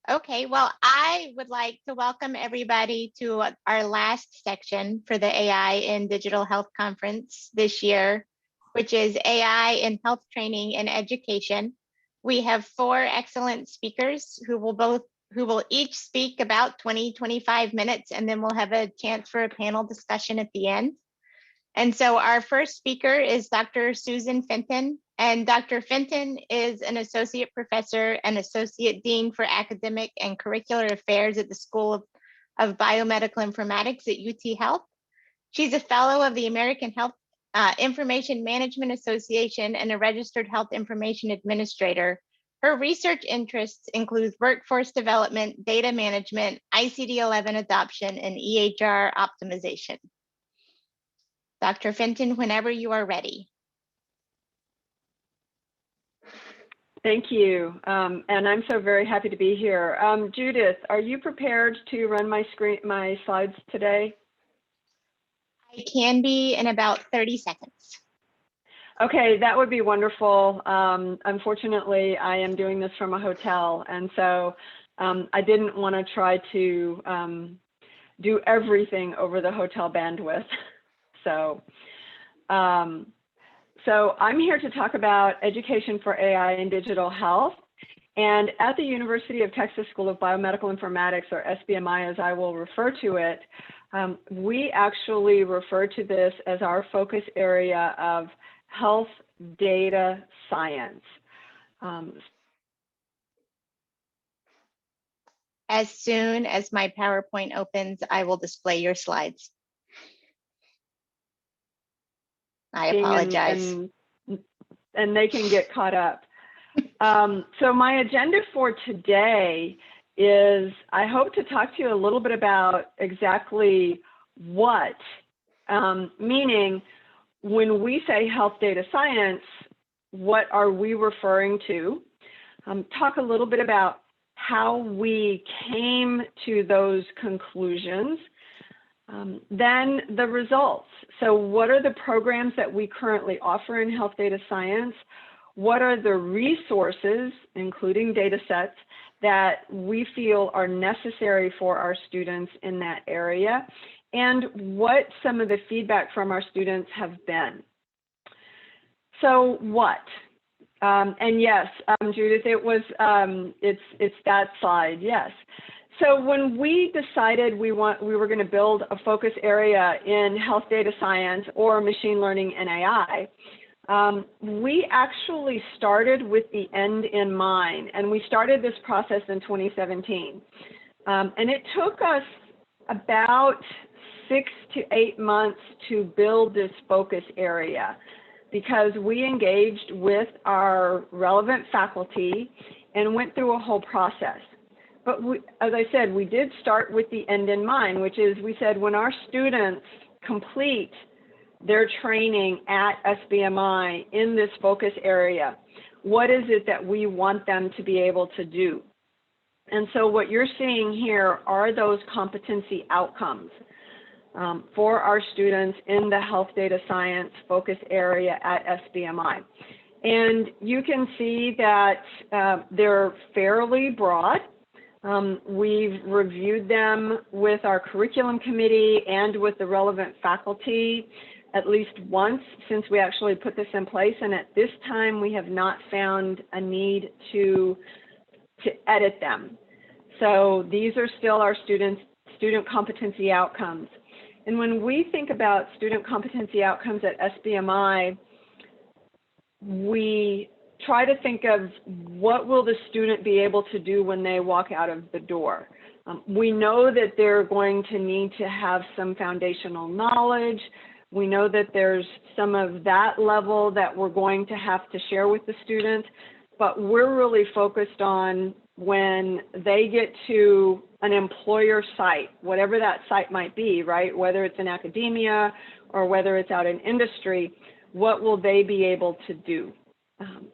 Okay, well, I would like to welcome everybody to our last section for the AI in Digital Health Conference this year, which is AI in Health Training and Education. We have 4 excellent speakers who will each speak about 20-25 minutes, and then we'll have a chance for a panel discussion at the end. And so our first speaker is Dr. Susan Fenton. And Dr. Fenton is an associate professor and associate dean for academic and curricular affairs at the School of Biomedical Informatics at UT Health. She's a fellow of the American Health Information Management Association and a registered health information administrator. Her research interests include workforce development, data management, ICD-11 adoption, and EHR optimization. Dr. Fenton, whenever you are ready. Thank you, and I'm so very happy to be here. Judith, are you prepared to run my slides today? I can be in about 30 seconds. Okay, that would be wonderful. Unfortunately, I am doing this from a hotel, and so I didn't want to try to do everything over the hotel bandwidth. So I'm here to talk about education for AI in digital health. And at the University of Texas School of Biomedical Informatics, or SBMI as I will refer to it, we actually refer to this as our focus area of health data science. As soon as my PowerPoint opens, I will display your slides. I apologize. And they can get caught up. So my agenda for today is I hope to talk to you a little bit about exactly what, meaning when we say health data science, what are we referring to? Talk a little bit about how we came to those conclusions. Then the results. So what are the programs that we currently offer in health data science? What are the resources, including data sets, that we feel are necessary for our students in that area? And what some of the feedback from our students have been. So what? And yes, Judith, it was, it's that slide, yes. So when we decided we were going to build a focus area in health data science or machine learning and AI, we actually started with the end in mind, and we started this process in 2017. And it took us about 6 to 8 months to build this focus area because we engaged with our relevant faculty and went through a whole process. But as I said, we did start with the end in mind, which is we said when our students complete their training at SBMI in this focus area, what is it that we want them to be able to do? And so what you're seeing here are those competency outcomes for our students in the health data science focus area at SBMI. And you can see that they're fairly broad. We've reviewed them with our curriculum committee and with the relevant faculty at least once since we actually put this in place. And at this time, we have not found a need to edit them. So these are still our student competency outcomes. And when we think about student competency outcomes at SBMI, we try to think of what will the student be able to do when they walk out of the door. We know that they're going to need to have some foundational knowledge. We know that there's some of that level that we're going to have to share with the student, but we're really focused on when they get to an employer site, whatever that site might be, right? Whether it's in academia or whether it's out in industry, what will they be able to do?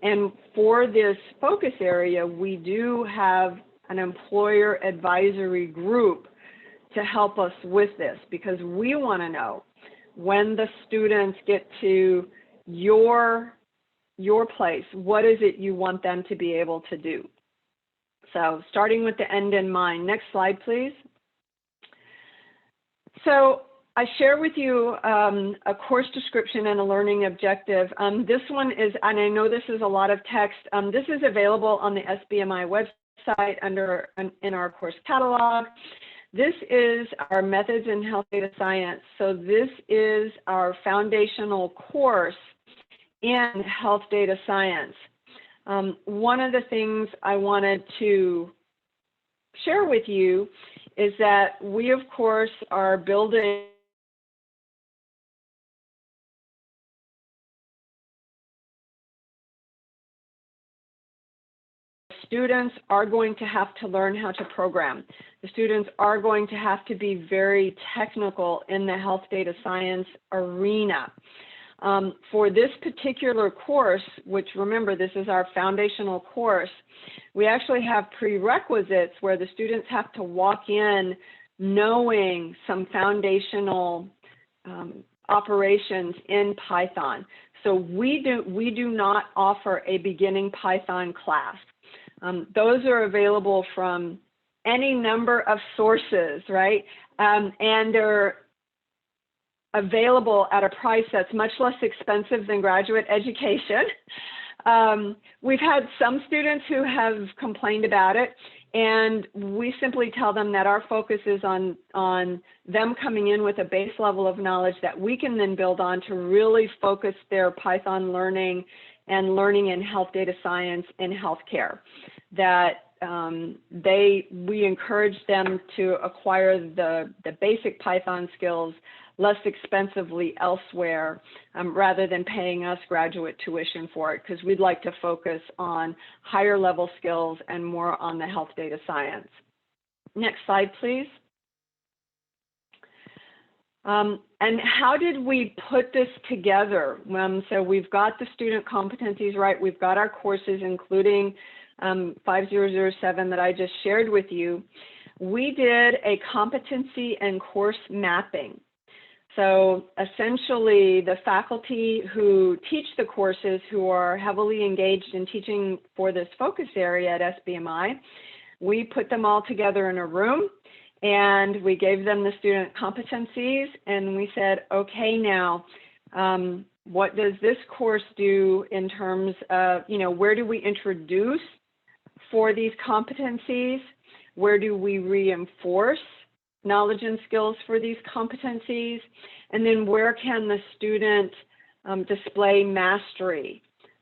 And for this focus area, we do have an employer advisory group to help us with this because we want to know when the students get to your place. What is it you want them to be able to do? So starting with the end in mind. Next slide, please. So I share with you a course description and a learning objective. This one is, and I know this is a lot of text, this is available on the SBMI website in our course catalog. This is our Methods in Health Data Science. So this is our foundational course in health data science. One of the things I wanted to share with you is that we, of course, are building students are going to have to learn how to program. The students are going to have to be very technical in the health data science arena. For this particular course, which remember, this is our foundational course, we actually have prerequisites where the students have to walk in knowing some foundational operations in Python. So we do not offer a beginning Python class. Those are available from any number of sources, right? And they're available at a price that's much less expensive than graduate education. We've had some students who have complained about it, and we simply tell them that our focus is on them coming in with a base level of knowledge that we can then build on to really focus their Python learning and learning in health data science in healthcare. That we encourage them to acquire the basic Python skills less expensively elsewhere, rather than paying us graduate tuition for it, because we'd like to focus on higher level skills and more on the health data science. Next slide, please. And how did we put this together? So we've got the student competencies, right? We've got our courses, including 5007 that I just shared with you. We did a competency and course mapping. So essentially, the faculty who teach the courses, who are heavily engaged in teaching for this focus area at SBMI, we put them all together in a room, and we gave them the student competencies, and we said, okay, now, what does this course do in terms of, where do we introduce for these competencies? Where do we reinforce knowledge and skills for these competencies? And then where can the student display mastery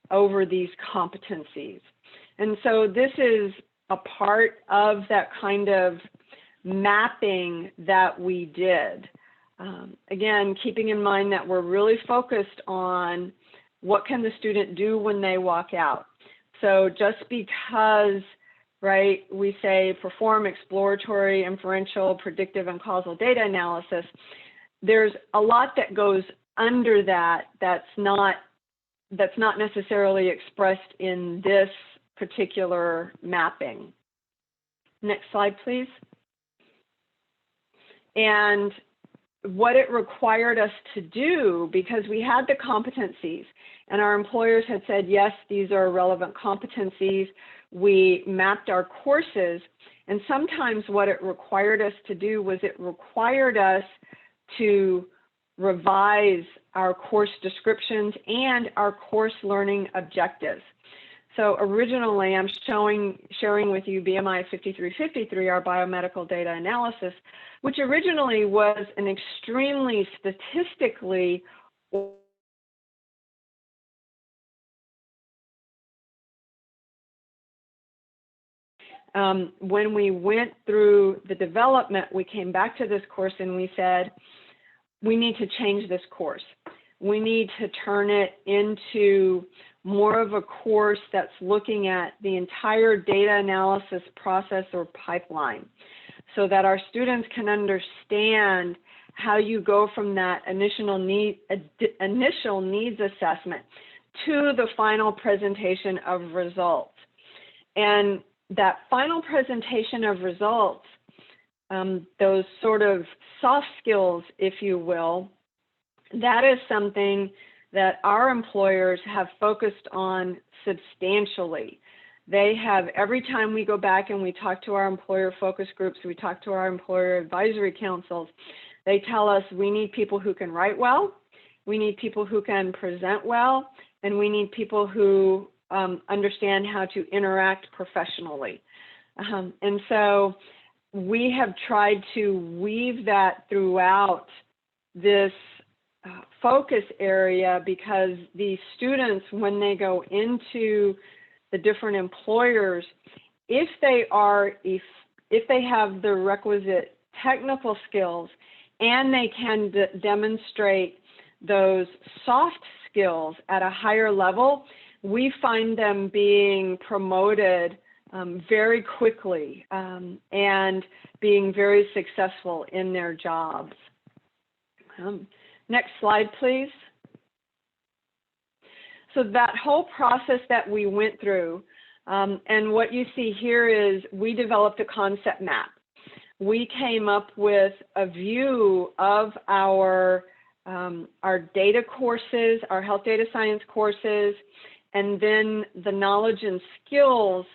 over these competencies? And so this is a part of that kind of mapping that we did. Again, keeping in mind that we're really focused on what can the student do when they walk out. So just because, right, we say perform exploratory, inferential, predictive, and causal data analysis, there's a lot that goes under that that's not necessarily expressed in this particular mapping. Next slide, please. And what it required us to do, because we had the competencies and our employers had said, yes, these are relevant competencies, we mapped our courses, and sometimes what it required us to do was it required us to revise our course descriptions and our course learning objectives. So originally, I'm sharing with you BMI 5353, our biomedical data analysis, which originally was an extremely statistically when we went through the development, we came back to this course and we said, we need to change this course. We need to turn it into more of a course that's looking at the entire data analysis process or pipeline, so that our students can understand how you go from that initial needs assessment to the final presentation of results. And that final presentation of results, those sort of soft skills, if you will, that is something that our employers have focused on substantially. They have, every time we go back and we talk to our employer focus groups, we talk to our employer advisory councils, they tell us we need people who can write well, we need people who can present well, and we need people who understand how to interact professionally. And so we have tried to weave that throughout this focus area, because these students, when they go into the different employers, if they have the requisite technical skills and they can demonstrate those soft skills at a higher level, we find them being promoted very quickly and being very successful in their jobs. Next slide, please. So that whole process that we went through, and what you see here is we developed a concept map. We came up with a view of our data courses, our health data science courses, and then the knowledge and skills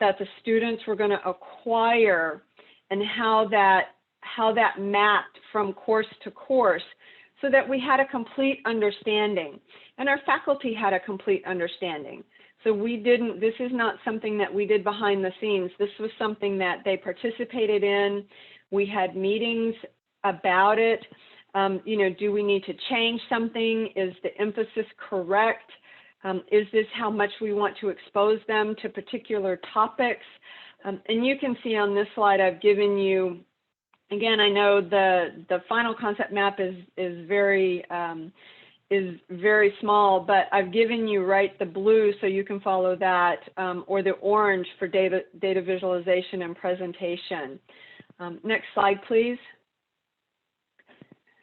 that the students were going to acquire, and how that mapped from course to course, so that we had a complete understanding, and our faculty had a complete understanding. So this is not something that we did behind the scenes. This was something that they participated in. We had meetings about it. Do we need to change something? Is the emphasis correct? Is this how much we want to expose them to particular topics? And you can see on this slide, I've given you, again, I know the final concept map is very small, but I've given you the blue so you can follow that, or the orange for data visualization and presentation. Next slide, please.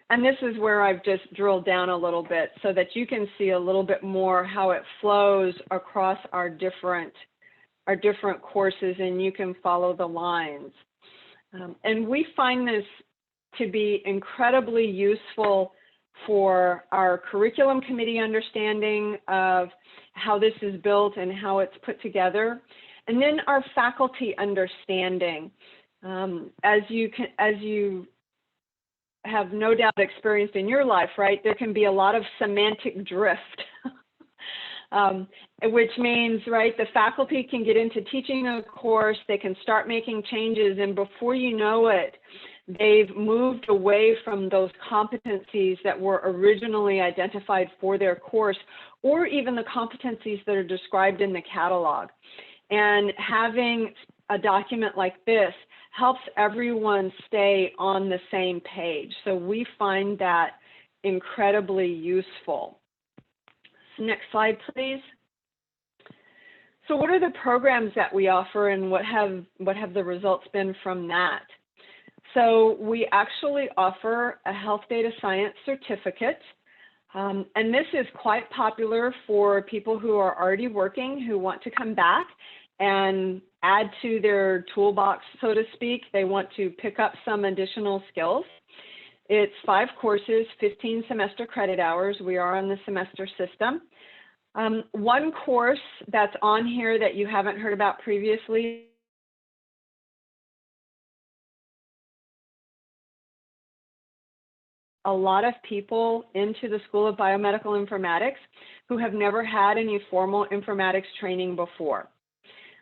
And this is where I've just drilled down a little bit so that you can see a little bit more how it flows across our different courses, and you can follow the lines. And we find this to be incredibly useful for our curriculum committee understanding of how this is built and how it's put together, and then our faculty understanding. As you have no doubt experienced in your life, right? There can be a lot of semantic drift, which means, right, the faculty can get into teaching a course, they can start making changes, and before you know it, they've moved away from those competencies that were originally identified for their course, or even the competencies that are described in the catalog. And having a document like this helps everyone stay on the same page. So we find that incredibly useful. So next slide, please. So what are the programs that we offer, and what have the results been from that? So we actually offer a health data science certificate. And this is quite popular for people who are already working, who want to come back and add to their toolbox, so to speak. They want to pick up some additional skills. It's 5 courses, 15 semester credit hours. We are on the semester system. One course that's on here that you haven't heard about previously a lot of people into the School of Biomedical Informatics who have never had any formal informatics training before.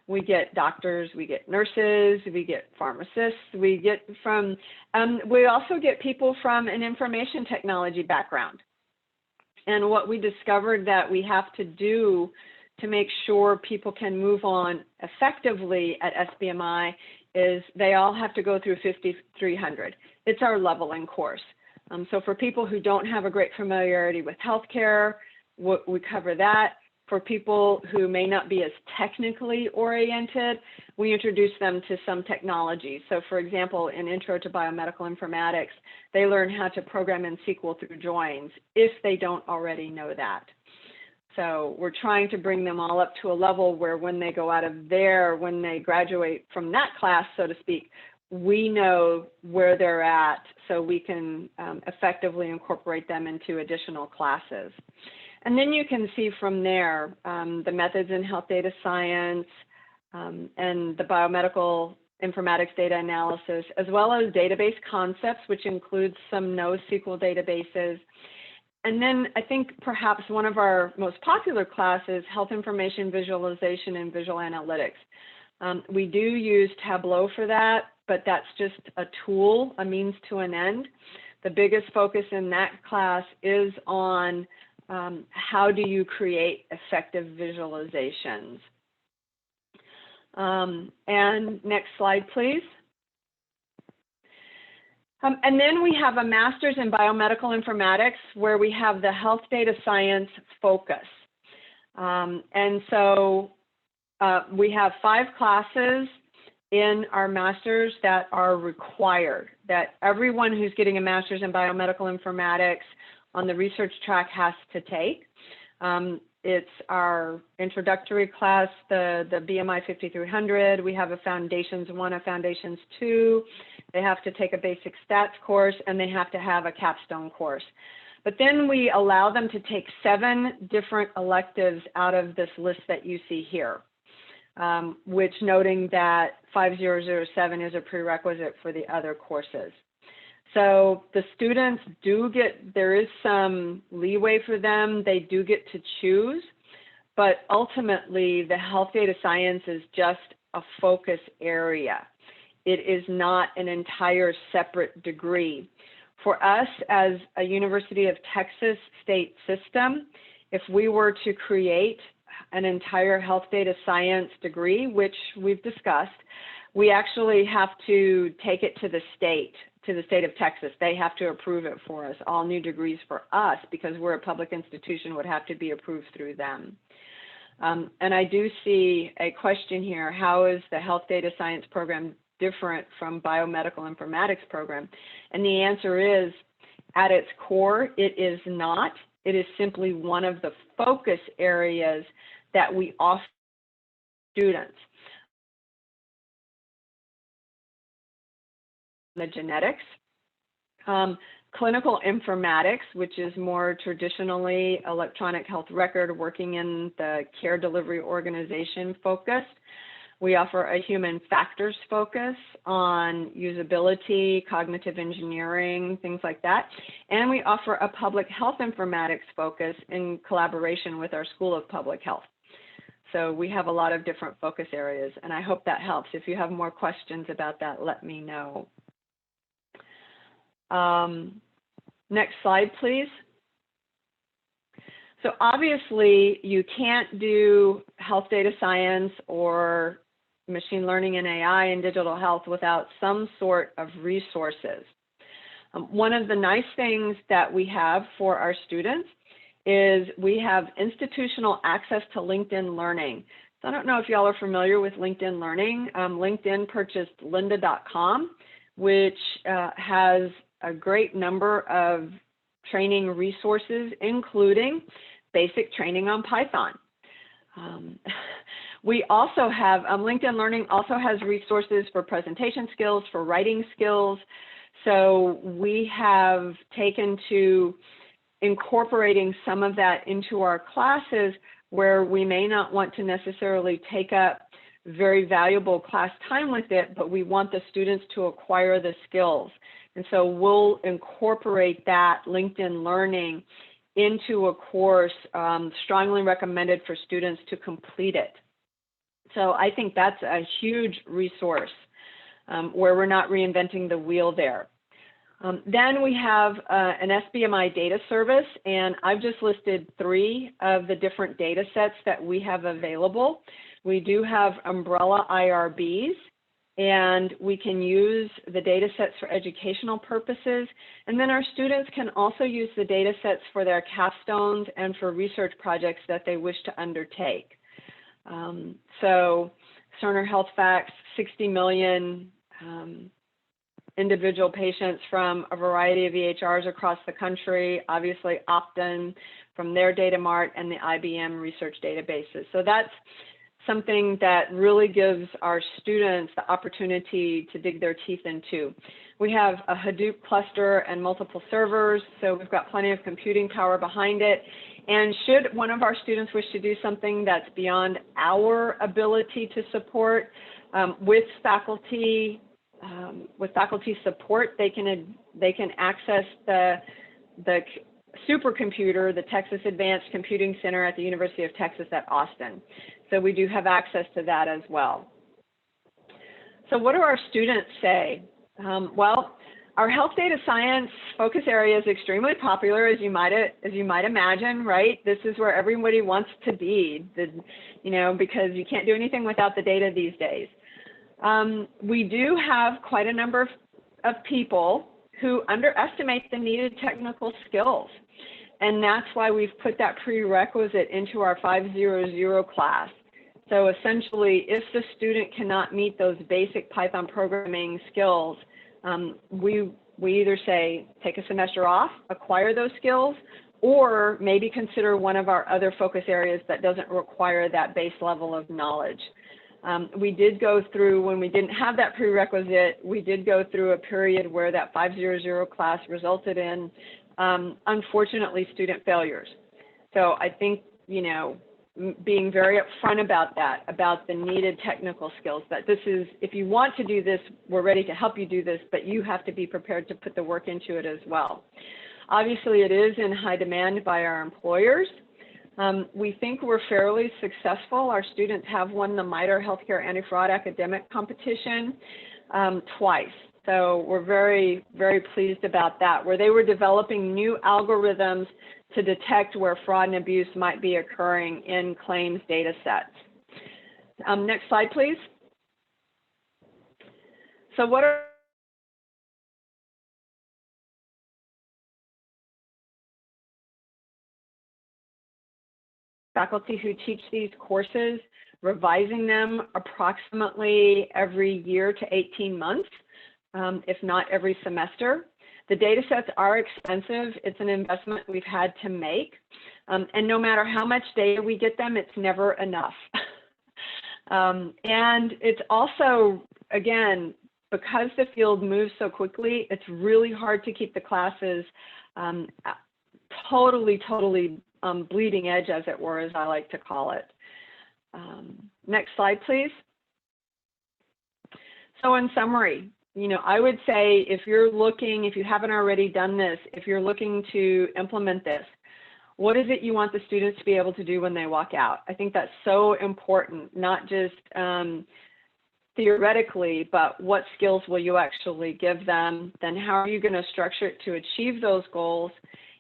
We get doctors, we get nurses, we get pharmacists, we also get people from an information technology background. And what we discovered that we have to do to make sure people can move on effectively at SBMI is they all have to go through 5300. It's our leveling course. So for people who don't have a great familiarity with healthcare, we cover that. For people who may not be as technically oriented, we introduce them to some technology. So for example, in Intro to Biomedical Informatics, they learn how to program in SQL through joins if they don't already know that. So we're trying to bring them all up to a level where when they go out of there, when they graduate from that class, so to speak, we know where they're at so we can effectively incorporate them into additional classes. And then you can see from there the methods in health data science and the biomedical informatics data analysis, as well as database concepts, which includes some NoSQL databases. And then I think perhaps one of our most popular classes, health information visualization and visual analytics. We do use Tableau for that, but that's just a tool, a means to an end. The biggest focus in that class is on how do you create effective visualizations. And next slide, please. And then we have a master's in biomedical informatics where we have the health data science focus. And so we have 5 classes in our master's that are required, that everyone who's getting a master's in biomedical informatics on the research track has to take. It's our introductory class, the BMI 5300. We have a Foundations 1, a Foundations 2. They have to take a basic stats course, and they have to have a capstone course. But then we allow them to take 7 different electives out of this list that you see here, which noting that 5007 is a prerequisite for the other courses. So the students do get, there is some leeway for them. They do get to choose, but ultimately the health data science is just a focus area. It is not an entire separate degree. For us as a University of Texas state system, if we were to create an entire health data science degree, which we've discussed, we actually have to take it to the state of Texas. They have to approve it for us. All new degrees for us, because we're a public institution, would have to be approved through them. And I do see a question here: how is the health data science program different from biomedical informatics program? And the answer is, at its core, it is not. It is simply one of the focus areas that we offer students. The genetics, clinical informatics, which is more traditionally electronic health record, working in the care delivery organization focused. We offer a human factors focus on usability, cognitive engineering, things like that. And we offer a public health informatics focus in collaboration with our School of Public Health. So we have a lot of different focus areas, and I hope that helps. If you have more questions about that, let me know. Next slide, please. So obviously, you can't do health data science or machine learning and AI in digital health without some sort of resources. One of the nice things that we have for our students is we have institutional access to LinkedIn Learning. So I don't know if y'all are familiar with LinkedIn Learning. LinkedIn purchased lynda.com, which has a great number of training resources, including basic training on Python. We also have, LinkedIn Learning also has resources for presentation skills, for writing skills. So we have taken to incorporating some of that into our classes where we may not want to necessarily take up very valuable class time with it, but we want the students to acquire the skills. And so we'll incorporate that LinkedIn Learning into a course, strongly recommended for students to complete it. So I think that's a huge resource where we're not reinventing the wheel there. Then we have an SBMI data service, and I've just listed 3 of the different data sets that we have available. We do have umbrella IRBs, and we can use the data sets for educational purposes. And then our students can also use the data sets for their capstones and for research projects that they wish to undertake. So Cerner Health Facts, 60 million individual patients from a variety of EHRs across the country, obviously Optum from their data mart, and the IBM research databases. So that's something that really gives our students the opportunity to dig their teeth into. We have a Hadoop cluster and multiple servers, so we've got plenty of computing power behind it. And should one of our students wish to do something that's beyond our ability to support, with faculty support, they can access the supercomputer, the Texas Advanced Computing Center at the University of Texas at Austin. So we do have access to that as well. So what do our students say? Well, our health data science focus area is extremely popular, as you might imagine, right? This is where everybody wants to be, because you can't do anything without the data these days. We do have quite a number of people who underestimate the needed technical skills. And that's why we've put that prerequisite into our 500 class. So essentially, if the student cannot meet those basic Python programming skills, we either say, take a semester off, acquire those skills, or maybe consider one of our other focus areas that doesn't require that base level of knowledge. We did go through, when we didn't have that prerequisite, we did go through a period where that 500 class resulted in, unfortunately, student failures. So I think, being very upfront about that, about the needed technical skills, that this is, if you want to do this, we're ready to help you do this, but you have to be prepared to put the work into it as well. Obviously, it is in high demand by our employers. We think we're fairly successful. Our students have won the MITRE Healthcare Anti-Fraud Academic Competition twice. So we're very, very pleased about that, where they were developing new algorithms to detect where fraud and abuse might be occurring in claims data sets. Next slide, please. So what are faculty who teach these courses, revising them approximately every year to 18 months, if not every semester. The data sets are expensive. It's an investment we've had to make. And no matter how much data we get them, it's never enough. And it's also, again, because the field moves so quickly, it's really hard to keep the classes totally bleeding edge, as it were, as I like to call it. Next slide, please. So in summary, I would say if you haven't already done this, if you're looking to implement this, what is it you want the students to be able to do when they walk out? I think that's so important, not just theoretically, but what skills will you actually give them? Then how are you going to structure it to achieve those goals?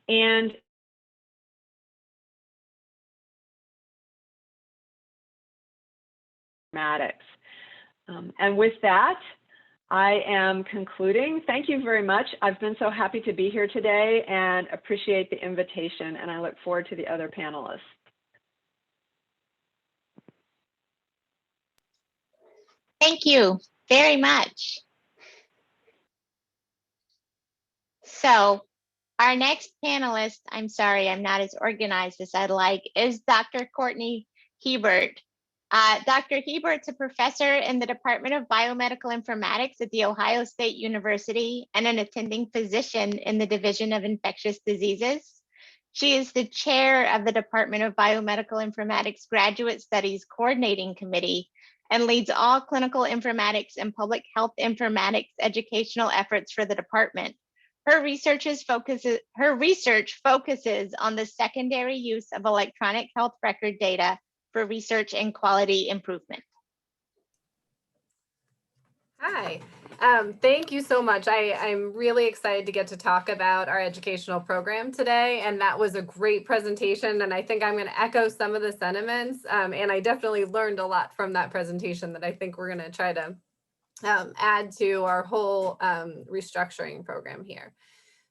And Informatics. And with that, I am concluding. Thank you very much. I've been so happy to be here today and appreciate the invitation, and I look forward to the other panelists. Thank you very much. So our next panelist, I'm sorry, I'm not as organized as I'd like, is Dr. Courtney Hebert. Dr. Hebert's a professor in the Department of Biomedical Informatics at The Ohio State University and an attending physician in the Division of Infectious Diseases. She is the chair of the Department of Biomedical Informatics Graduate Studies Coordinating Committee and leads all clinical informatics and public health informatics educational efforts for the department. Her research focuses on the secondary use of electronic health record data for research and quality improvement. Hi, thank you so much. I'm really excited to get to talk about our educational program today, and that was a great presentation, and I think I'm going to echo some of the sentiments, and I definitely learned a lot from that presentation that I think we're going to try to add to our whole restructuring program here.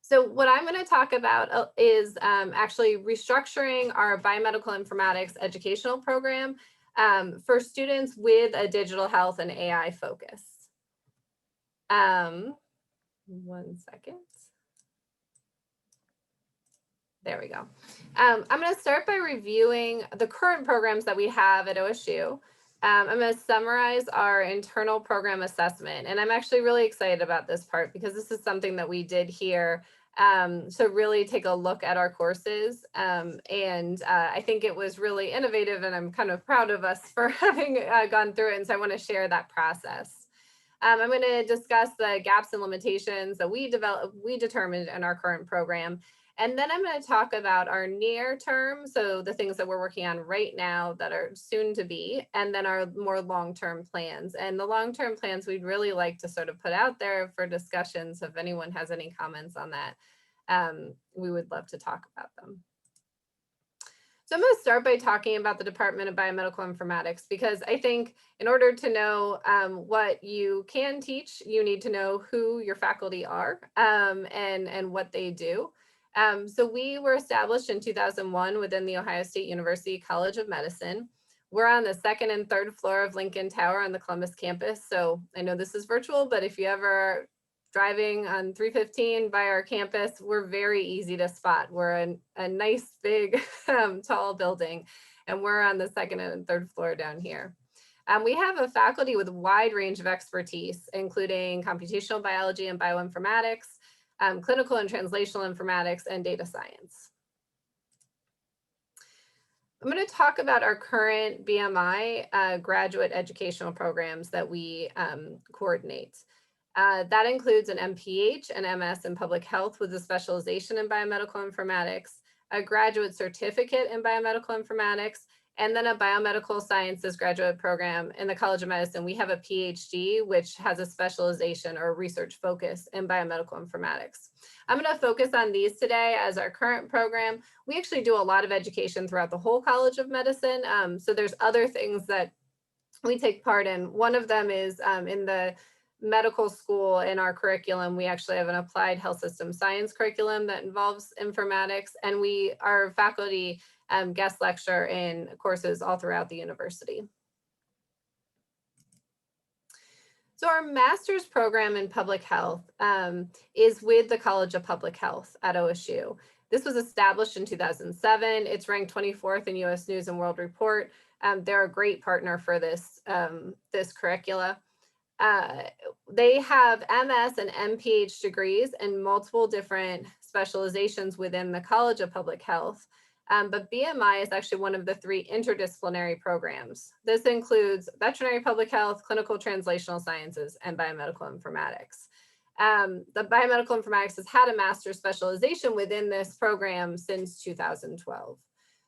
So what I'm going to talk about is actually restructuring our biomedical informatics educational program for students with a digital health and AI focus. 1 second. There we go. I'm going to start by reviewing the current programs that we have at OSU. I'm going to summarize our internal program assessment, and I'm actually really excited about this part because this is something that we did here So really take a look at our courses. I think it was really innovative, and I'm kind of proud of us for having gone through it. And so I want to share that process. I'm going to discuss the gaps and limitations that we determined in our current program. And then I'm going to talk about our near term, so the things that we're working on right now that are soon to be, and then our more long-term plans. And the long-term plans we'd really like to sort of put out there for discussions. If anyone has any comments on that, we would love to talk about them. So I'm going to start by talking about the Department of Biomedical Informatics, because I think in order to know what you can teach, you need to know who your faculty are and what they do. So we were established in 2001 within the Ohio State University College of Medicine. We're on the second and third floor of Lincoln Tower on the Columbus campus. So I know this is virtual, but if you ever driving on 315 by our campus, we're very easy to spot. We're a nice, big, tall building, and we're on the second and third floor down here. We have a faculty with a wide range of expertise, including computational biology and bioinformatics, clinical and translational informatics, and data science. I'm going to talk about our current BMI graduate educational programs that we coordinate. That includes an MPH, an MS in public health with a specialization in biomedical informatics, a graduate certificate in biomedical informatics, and then a biomedical sciences graduate program in the College of Medicine. We have a PhD, which has a specialization or research focus in biomedical informatics. I'm going to focus on these today as our current program. We actually do a lot of education throughout the whole College of Medicine. So there's other things that we take part in. One of them is in the medical school. In our curriculum, we actually have an applied health system science curriculum that involves informatics, and our faculty guest lecture in courses all throughout the university. So our master's program in public health is with the College of Public Health at OSU. This was established in 2007. It's ranked 24th in US News and World Report. They're a great partner for this curricula. They have MS and MPH degrees and multiple different specializations within the College of Public Health. But BMI is actually one of the 3 interdisciplinary programs. This includes veterinary public health, clinical translational sciences, and biomedical informatics. The biomedical informatics has had a master's specialization within this program since 2012.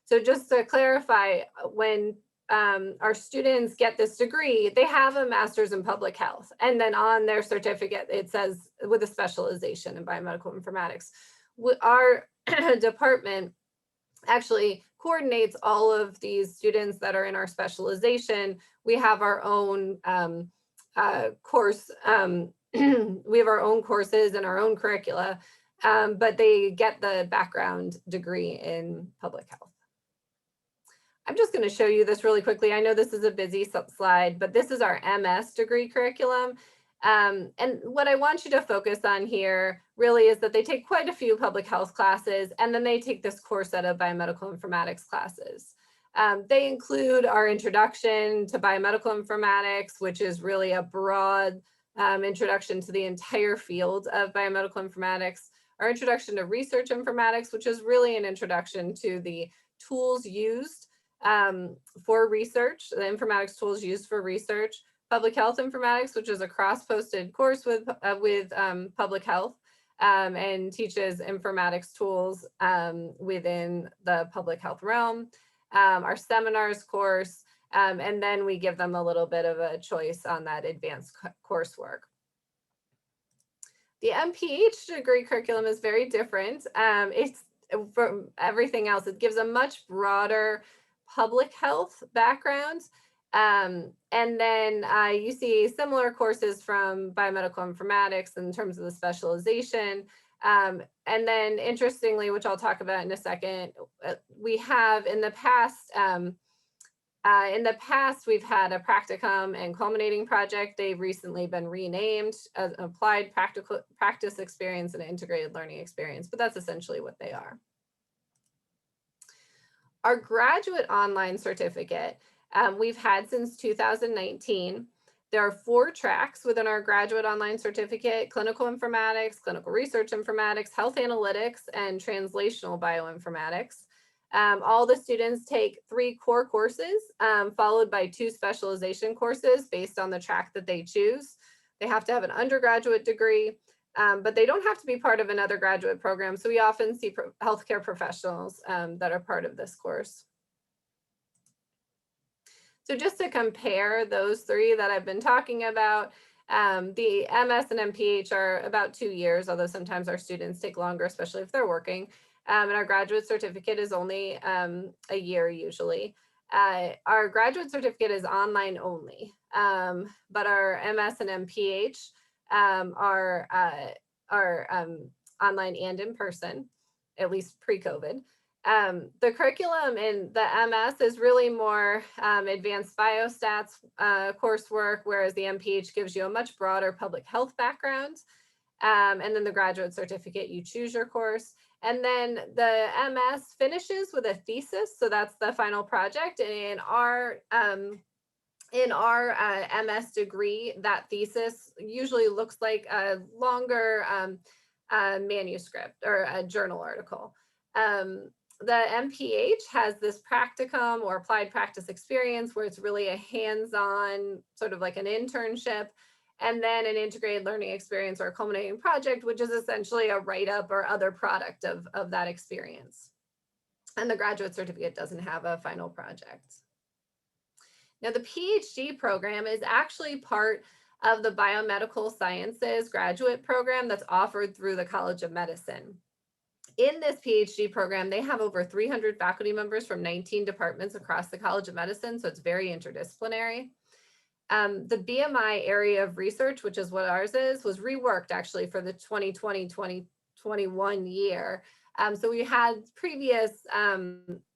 So just to clarify, when our students get this degree, they have a master's in public health, and then on their certificate it says with a specialization in biomedical informatics. Our department actually coordinates all of these students that are in our specialization. We have our own course, we have our own courses and our own curricula, but they get the background degree in public health. I'm just going to show you this really quickly. I know this is a busy slide, but this is our MS degree curriculum. And what I want you to focus on here really is that they take quite a few public health classes, and then they take this core set of biomedical informatics classes. They include our introduction to biomedical informatics, which is really a broad introduction to the entire field of biomedical informatics. Our introduction to research informatics, which is really an introduction to the tools used for research, the informatics tools used for research. Public health informatics, which is a cross-posted course with public health and teaches informatics tools within the public health realm. Our seminars course, and then we give them a little bit of a choice on that advanced coursework. The MPH degree curriculum is very different. It's from everything else. It gives a much broader public health background. And then you see similar courses from biomedical informatics in terms of the specialization. And then interestingly, which I'll talk about in a second, we have in the past, we've had a practicum and culminating project. They've recently been renamed as applied practice experience and integrated learning experience, but that's essentially what they are. Our graduate online certificate we've had since 2019. There are 4 tracks within our graduate online certificate: clinical informatics, clinical research informatics, health analytics, and translational bioinformatics. All the students take 3 core courses, followed by 2 specialization courses based on the track that they choose. They have to have an undergraduate degree, but they don't have to be part of another graduate program. So we often see healthcare professionals that are part of this course. So just to compare those 3 that I've been talking about, the MS and MPH are about 2 years, although sometimes our students take longer, especially if they're working. And our graduate certificate is only a year usually. Our graduate certificate is online only, but our MS and MPH are online and in person, at least pre-COVID. The curriculum in the MS is really more advanced biostats coursework, whereas the MPH gives you a much broader public health background. And then the graduate certificate, you choose your course. And then the MS finishes with a thesis. So that's the final project. And in our MS degree, that thesis usually looks like a longer manuscript or a journal article. The MPH has this practicum or applied practice experience where it's really a hands-on, sort of like an internship, and then an integrated learning experience or a culminating project, which is essentially a write-up or other product of that experience. And the graduate certificate doesn't have a final project. Now, the PhD program is actually part of the Biomedical Sciences graduate program that's offered through the College of Medicine. In this PhD program, they have over 300 faculty members from 19 departments across the College of Medicine, so it's very interdisciplinary. The BMI area of research, which is what ours is, was reworked actually for the 2020-2021 year. So we had previous,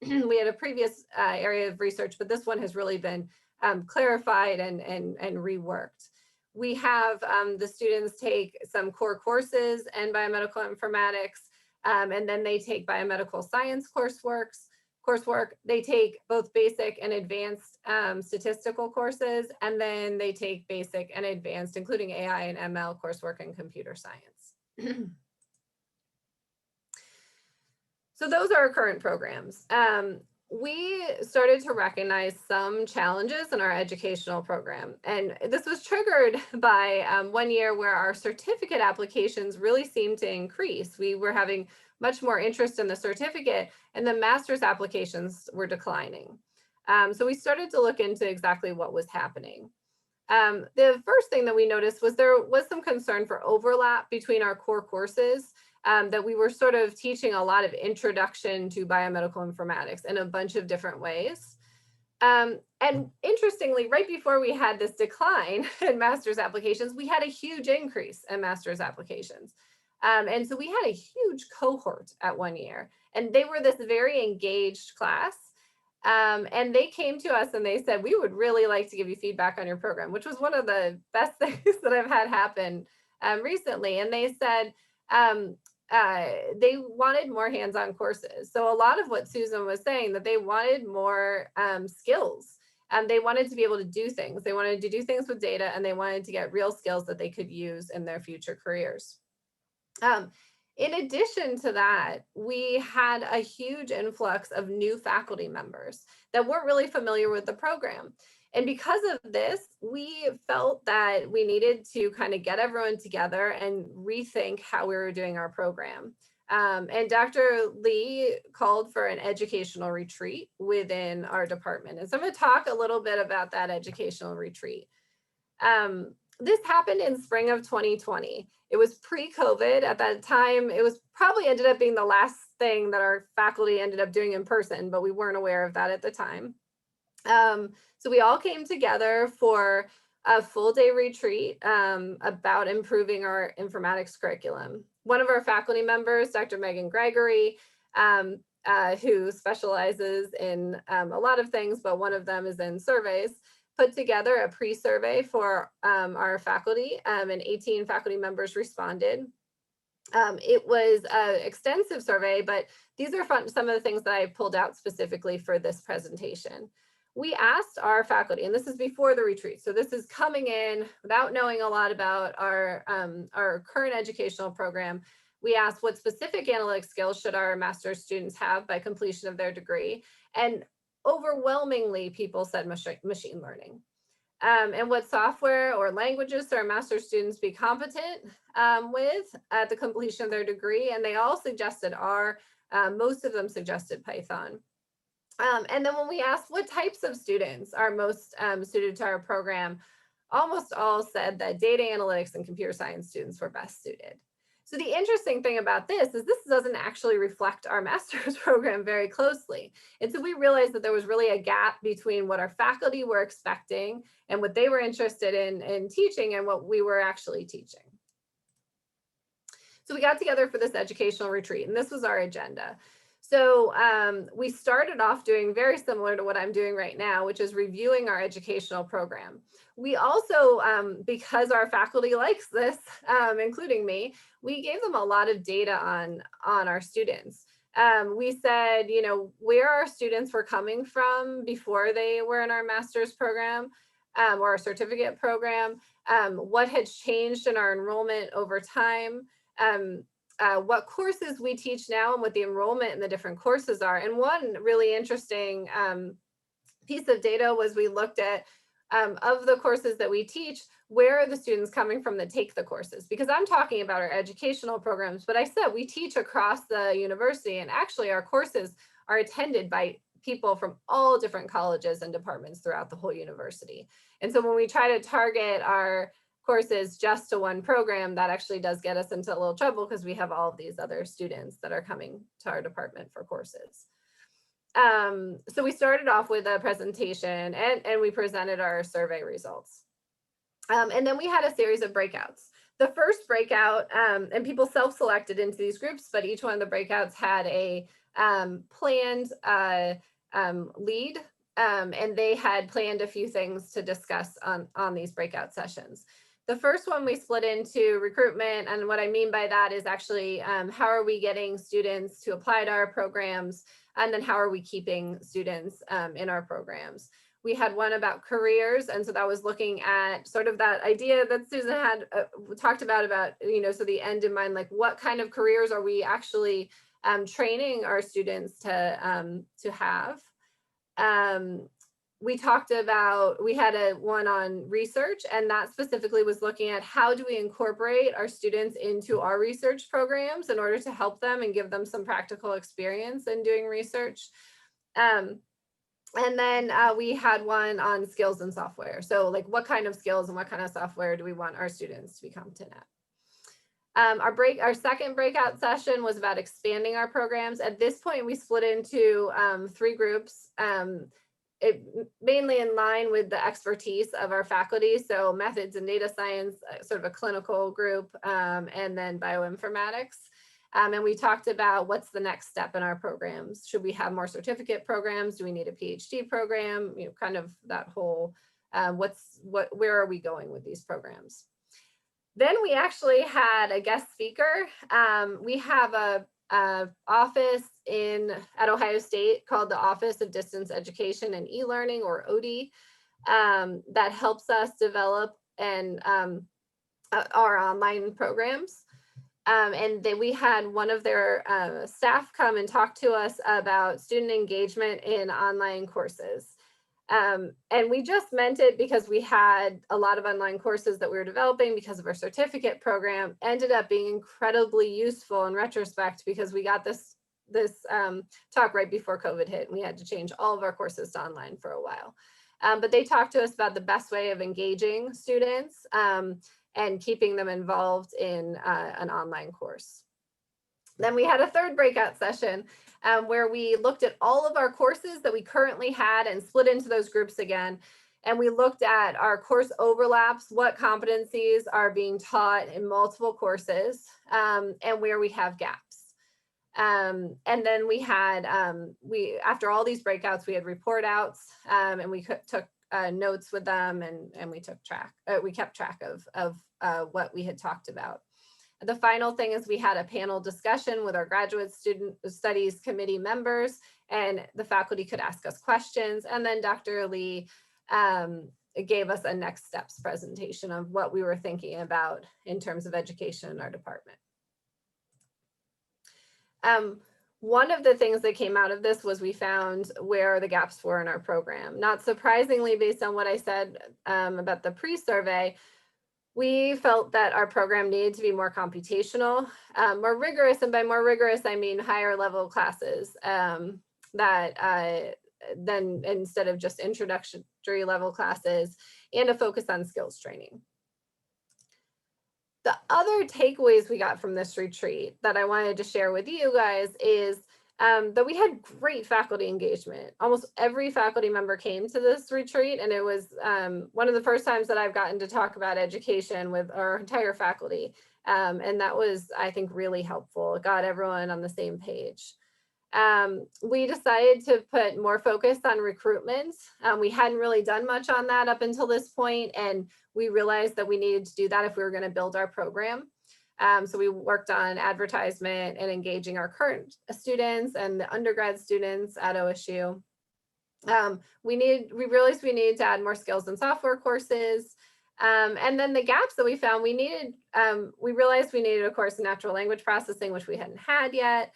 we had a previous area of research, but this one has really been clarified and reworked. We have the students take some core courses in biomedical informatics, and then they take biomedical science coursework. They take both basic and advanced statistical courses, and then they take basic and advanced, including AI and ML coursework in computer science. So those are our current programs. We started to recognize some challenges in our educational program. And this was triggered by 1 year where our certificate applications really seemed to increase. We were having much more interest in the certificate, and the master's applications were declining. So we started to look into exactly what was happening. The first thing that we noticed was there was some concern for overlap between our core courses, that we were sort of teaching a lot of introduction to biomedical informatics in a bunch of different ways. And interestingly, right before we had this decline in master's applications, we had a huge increase in master's applications. And so we had a huge cohort at 1 year, and they were this very engaged class. And they came to us and they said, we would really like to give you feedback on your program, which was one of the best things that I've had happen recently. And they said, they wanted more hands-on courses. So a lot of what Susan was saying, that they wanted more skills. They wanted to be able to do things. They wanted to do things with data, and they wanted to get real skills that they could use in their future careers. In addition to that, we had a huge influx of new faculty members that weren't really familiar with the program. And because of this, we felt that we needed to kind of get everyone together and rethink how we were doing our program. And Dr. Lee called for an educational retreat within our department. And so I'm going to talk a little bit about that educational retreat. This happened in spring of 2020. It was pre-COVID. At that time, it was probably ended up being the last thing that our faculty ended up doing in person, but we weren't aware of that at the time. So we all came together for a full day retreat about improving our informatics curriculum. One of our faculty members, Dr. Megan Gregory, who specializes in a lot of things, but one of them is in surveys, put together a pre-survey for our faculty, and 18 faculty members responded. It was an extensive survey, but these are some of the things that I pulled out specifically for this presentation. we asked our faculty, and this is before the retreat, so this is coming in without knowing a lot about our current educational program. We asked what specific analytic skills should our master's students have by completion of their degree, and overwhelmingly people said machine learning. And what software or languages should our master's students be competent with at the completion of their degree, and they all suggested R. Most of them suggested Python. And then when we asked what types of students are most suited to our program, almost all said that data analytics and computer science students were best suited. So the interesting thing about this is this doesn't actually reflect our master's program very closely. And so we realized that there was really a gap between what our faculty were expecting and what they were interested in teaching and what we were actually teaching. So we got together for this educational retreat, and this was our agenda. So we started off doing very similar to what I'm doing right now, which is reviewing our educational program. We also, because our faculty likes this, including me, we gave them a lot of data on our students. We said, you know, where our students were coming from before they were in our master's program or our certificate program, what had changed in our enrollment over time, what courses we teach now and what the enrollment in the different courses are. And one really interesting piece of data was we looked at of the courses that we teach, where are the students coming from that take the courses? Because I'm talking about our educational programs, but I said we teach across the university, and actually our courses are attended by people from all different colleges and departments throughout the whole university. And so when we try to target our courses just to one program, that actually does get us into a little trouble because we have all of these other students that are coming to our department for courses. So we started off with a presentation and we presented our survey results. And then we had a series of breakouts. The first breakout, and people self-selected into these groups, but each one of the breakouts had a planned lead, and they had planned a few things to discuss on these breakout sessions. The first one we split into recruitment, and what I mean by that is actually how are we getting students to apply to our programs, and then how are we keeping students in our programs. We had one about careers, and so that was looking at sort of that idea that Susan had talked about, you know, so the end in mind, like what kind of careers are we actually training our students to have. We talked about, we had one on research, and that specifically was looking at how do we incorporate our students into our research programs in order to help them and give them some practical experience in doing research. And then we had one on skills and software. So like what kind of skills and what kind of software do we want our students to be competent at? Our second breakout session was about expanding our programs. At this point, we split into 3 groups. Mainly in line with the expertise of our faculty. So methods and data science, sort of a clinical group, and then bioinformatics. And we talked about what's the next step in our programs. Should we have more certificate programs? Do we need a PhD program? You know, kind of that whole, where are we going with these programs? Then we actually had a guest speaker. We have a office at Ohio State called the Office of Distance Education and E-Learning, or ODE, that helps us develop our online programs. And we had one of their staff come and talk to us about student engagement in online courses. And we just meant it because we had a lot of online courses that we were developing because of our certificate program, ended up being incredibly useful in retrospect because we got this talk right before COVID hit, and we had to change all of our courses to online for a while. But they talked to us about the best way of engaging students and keeping them involved in an online course. Then we had a third breakout session where we looked at all of our courses that we currently had and split into those groups again. And we looked at our course overlaps, what competencies are being taught in multiple courses, and where we have gaps. And then we had, after all these breakouts, we had report outs, and we took notes with them, and we kept track of what we had talked about. The final thing is we had a panel discussion with our graduate student studies committee members, and the faculty could ask us questions. And then Dr. Lee gave us a next steps presentation of what we were thinking about in terms of education in our department. One of the things that came out of this was we found where the gaps were in our program. Not surprisingly, based on what I said about the pre-survey, we felt that our program needed to be more computational, more rigorous, and by more rigorous, I mean higher level classes then instead of just introductory level classes, and a focus on skills training. The other takeaways we got from this retreat that I wanted to share with you guys is that we had great faculty engagement. Almost every faculty member came to this retreat, and it was one of the first times that I've gotten to talk about education with our entire faculty. And that was, I think, really helpful. It got everyone on the same page. We decided to put more focus on recruitment. We hadn't really done much on that up until this point, and we realized that we needed to do that if we were going to build our program. So we worked on advertisement and engaging our current students and the undergrad students at OSU. We realized we needed to add more skills and software courses. And then the gaps that we found, we realized we needed a course in natural language processing, which we hadn't had yet.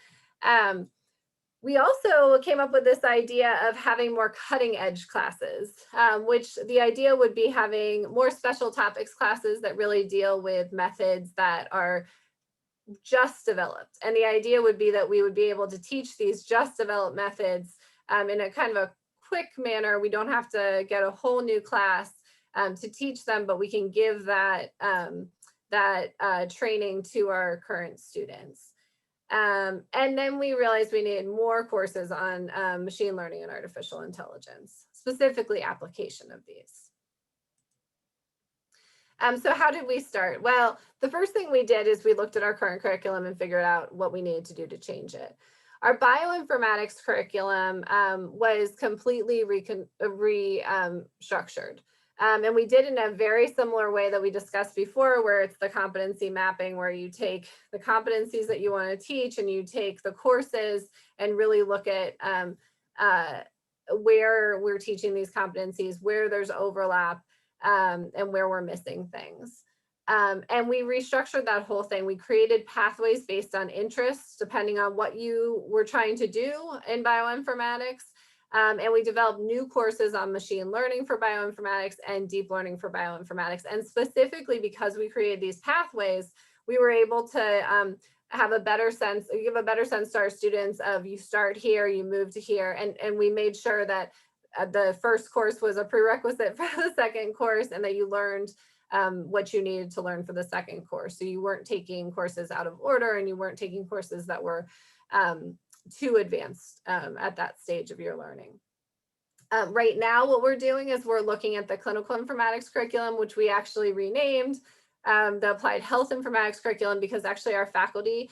We also came up with this idea of having more cutting edge classes, which the idea would be having more special topics classes that really deal with methods that are just developed. And the idea would be that we would be able to teach these just developed methods in a kind of a quick manner. We don't have to get a whole new class to teach them, but we can give that, training to our current students. And then we realized we needed more courses on machine learning and artificial intelligence, specifically application of these. So how did we start? Well, the first thing we did is we looked at our current curriculum and figured out what we needed to do to change it. Our bioinformatics curriculum was completely restructured. And we did in a very similar way that we discussed before, where it's the competency mapping, where you take the competencies that you want to teach and you take the courses and really look at where we're teaching these competencies, where there's overlap, and where we're missing things. And we restructured that whole thing. We created pathways based on interests, depending on what you were trying to do in bioinformatics. And we developed new courses on machine learning for bioinformatics and deep learning for bioinformatics. And specifically because we created these pathways, we were able to have a better sense, give a better sense to our students of you start here, you move to here. And we made sure that the first course was a prerequisite for the second course, and that you learned what you needed to learn for the second course. So you weren't taking courses out of order, and you weren't taking courses that were too advanced at that stage of your learning. Right now, what we're doing is we're looking at the clinical informatics curriculum, which we actually renamed the applied health informatics curriculum, because actually our faculty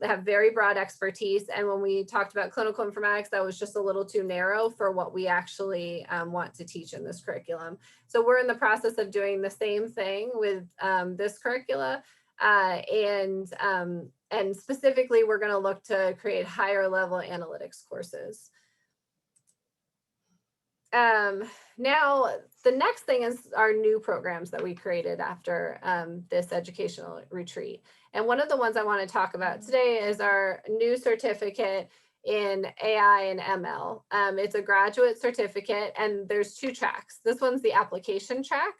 have very broad expertise. And when we talked about clinical informatics, that was just a little too narrow for what we actually want to teach in this curriculum. So we're in the process of doing the same thing with this curricula. And specifically, we're going to look to create higher level analytics courses. Now, the next thing is our new programs that we created after this educational retreat. And one of the ones I want to talk about today is our new certificate in AI and ML. It's a graduate certificate, and there's two tracks. This one's the application track.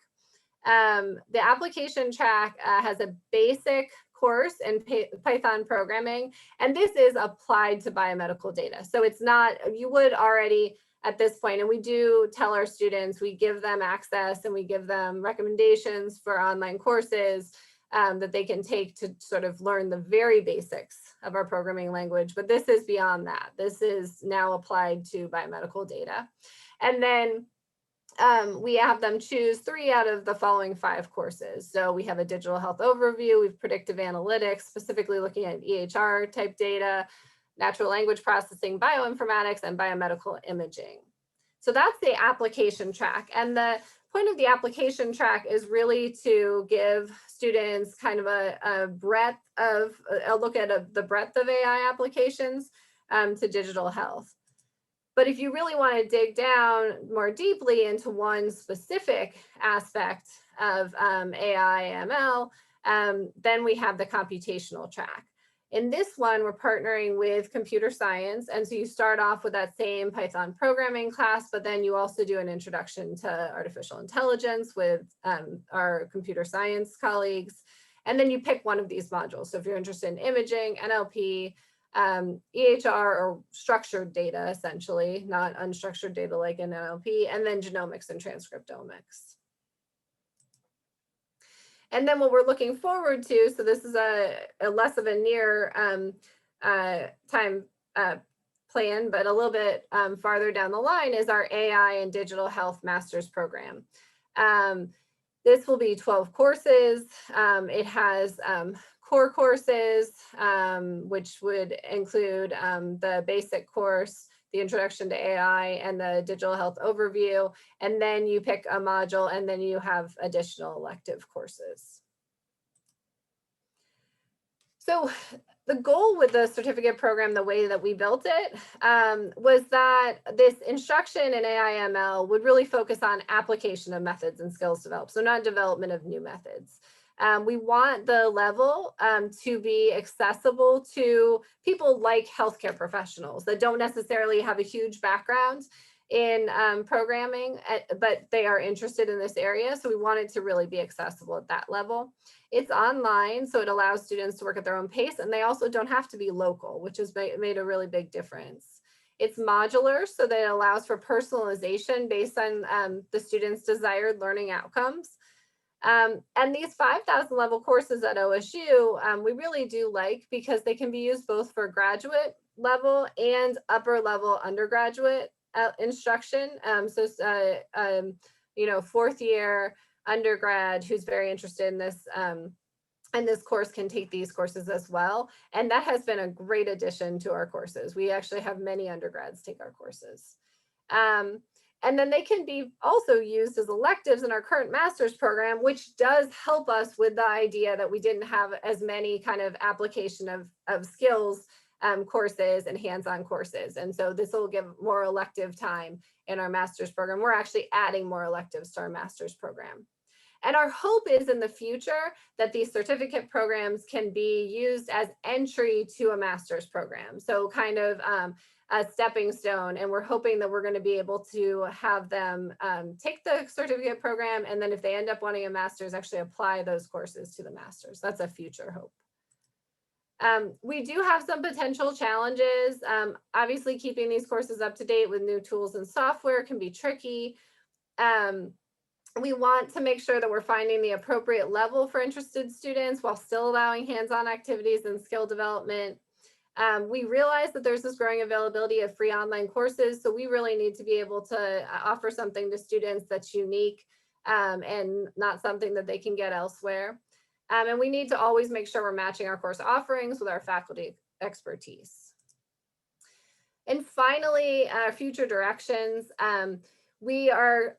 The application track has a basic course in Python programming, and this is applied to biomedical data. So it's not, you would already at this point, and we do tell our students, we give them access and we give them recommendations for online courses that they can take to sort of learn the very basics of our programming language. But this is beyond that. This is now applied to biomedical data. And then we have them choose 3 out of the following 5 courses. So we have a digital health overview, we have predictive analytics, specifically looking at EHR type data, natural language processing, bioinformatics, and biomedical imaging. So that's the application track. And the point of the application track is really to give students kind of a breadth of, a look at the breadth of AI applications to digital health. But if you really want to dig down more deeply into one specific aspect of AI ML, then we have the computational track. In this one, we're partnering with computer science. And so you start off with that same Python programming class, but then you also do an introduction to artificial intelligence with our computer science colleagues. And then you pick one of these modules. So if you're interested in imaging, NLP, EHR, or structured data, essentially, not unstructured data like in NLP, and then genomics and transcriptomics. And then what we're looking forward to, so this is a less of a near time plan, but a little bit farther down the line, is our AI and Digital Health Master's Program. This will be 12 courses. It has core courses, which would include the basic course, the introduction to AI, and the digital health overview. And then you pick a module, and then you have additional elective courses. So the goal with the certificate program, the way that we built it, was that this instruction in AI ML would really focus on application of methods and skills developed, so not development of new methods. We want the level to be accessible to people like healthcare professionals that don't necessarily have a huge background in programming, but they are interested in this area. So we want it to really be accessible at that level. It's online, so it allows students to work at their own pace, and they also don't have to be local, which has made a really big difference. It's modular, so that it allows for personalization based on the student's desired learning outcomes. And these 5,000 level courses at OSU, we really do like, because they can be used both for graduate level and upper level undergraduate instruction. You know, fourth year undergrad who's very interested in this and this course can take these courses as well. And that has been a great addition to our courses. We actually have many undergrads take our courses. And then they can be also used as electives in our current master's program, which does help us with the idea that we didn't have as many kind of application of skills courses and hands-on courses. And so this will give more elective time in our master's program. We're actually adding more electives to our master's program. And our hope is in the future that these certificate programs can be used as entry to a master's program. So kind of a stepping stone. And we're hoping that we're going to be able to have them take the certificate program. And then if they end up wanting a master's, actually apply those courses to the master's. That's a future hope. We do have some potential challenges. Obviously, keeping these courses up to date with new tools and software can be tricky. We want to make sure that we're finding the appropriate level for interested students while still allowing hands-on activities and skill development. We realize that there's this growing availability of free online courses, so we really need to be able to offer something to students that's unique and not something that they can get elsewhere. And we need to always make sure we're matching our course offerings with our faculty expertise. And finally, future directions. We're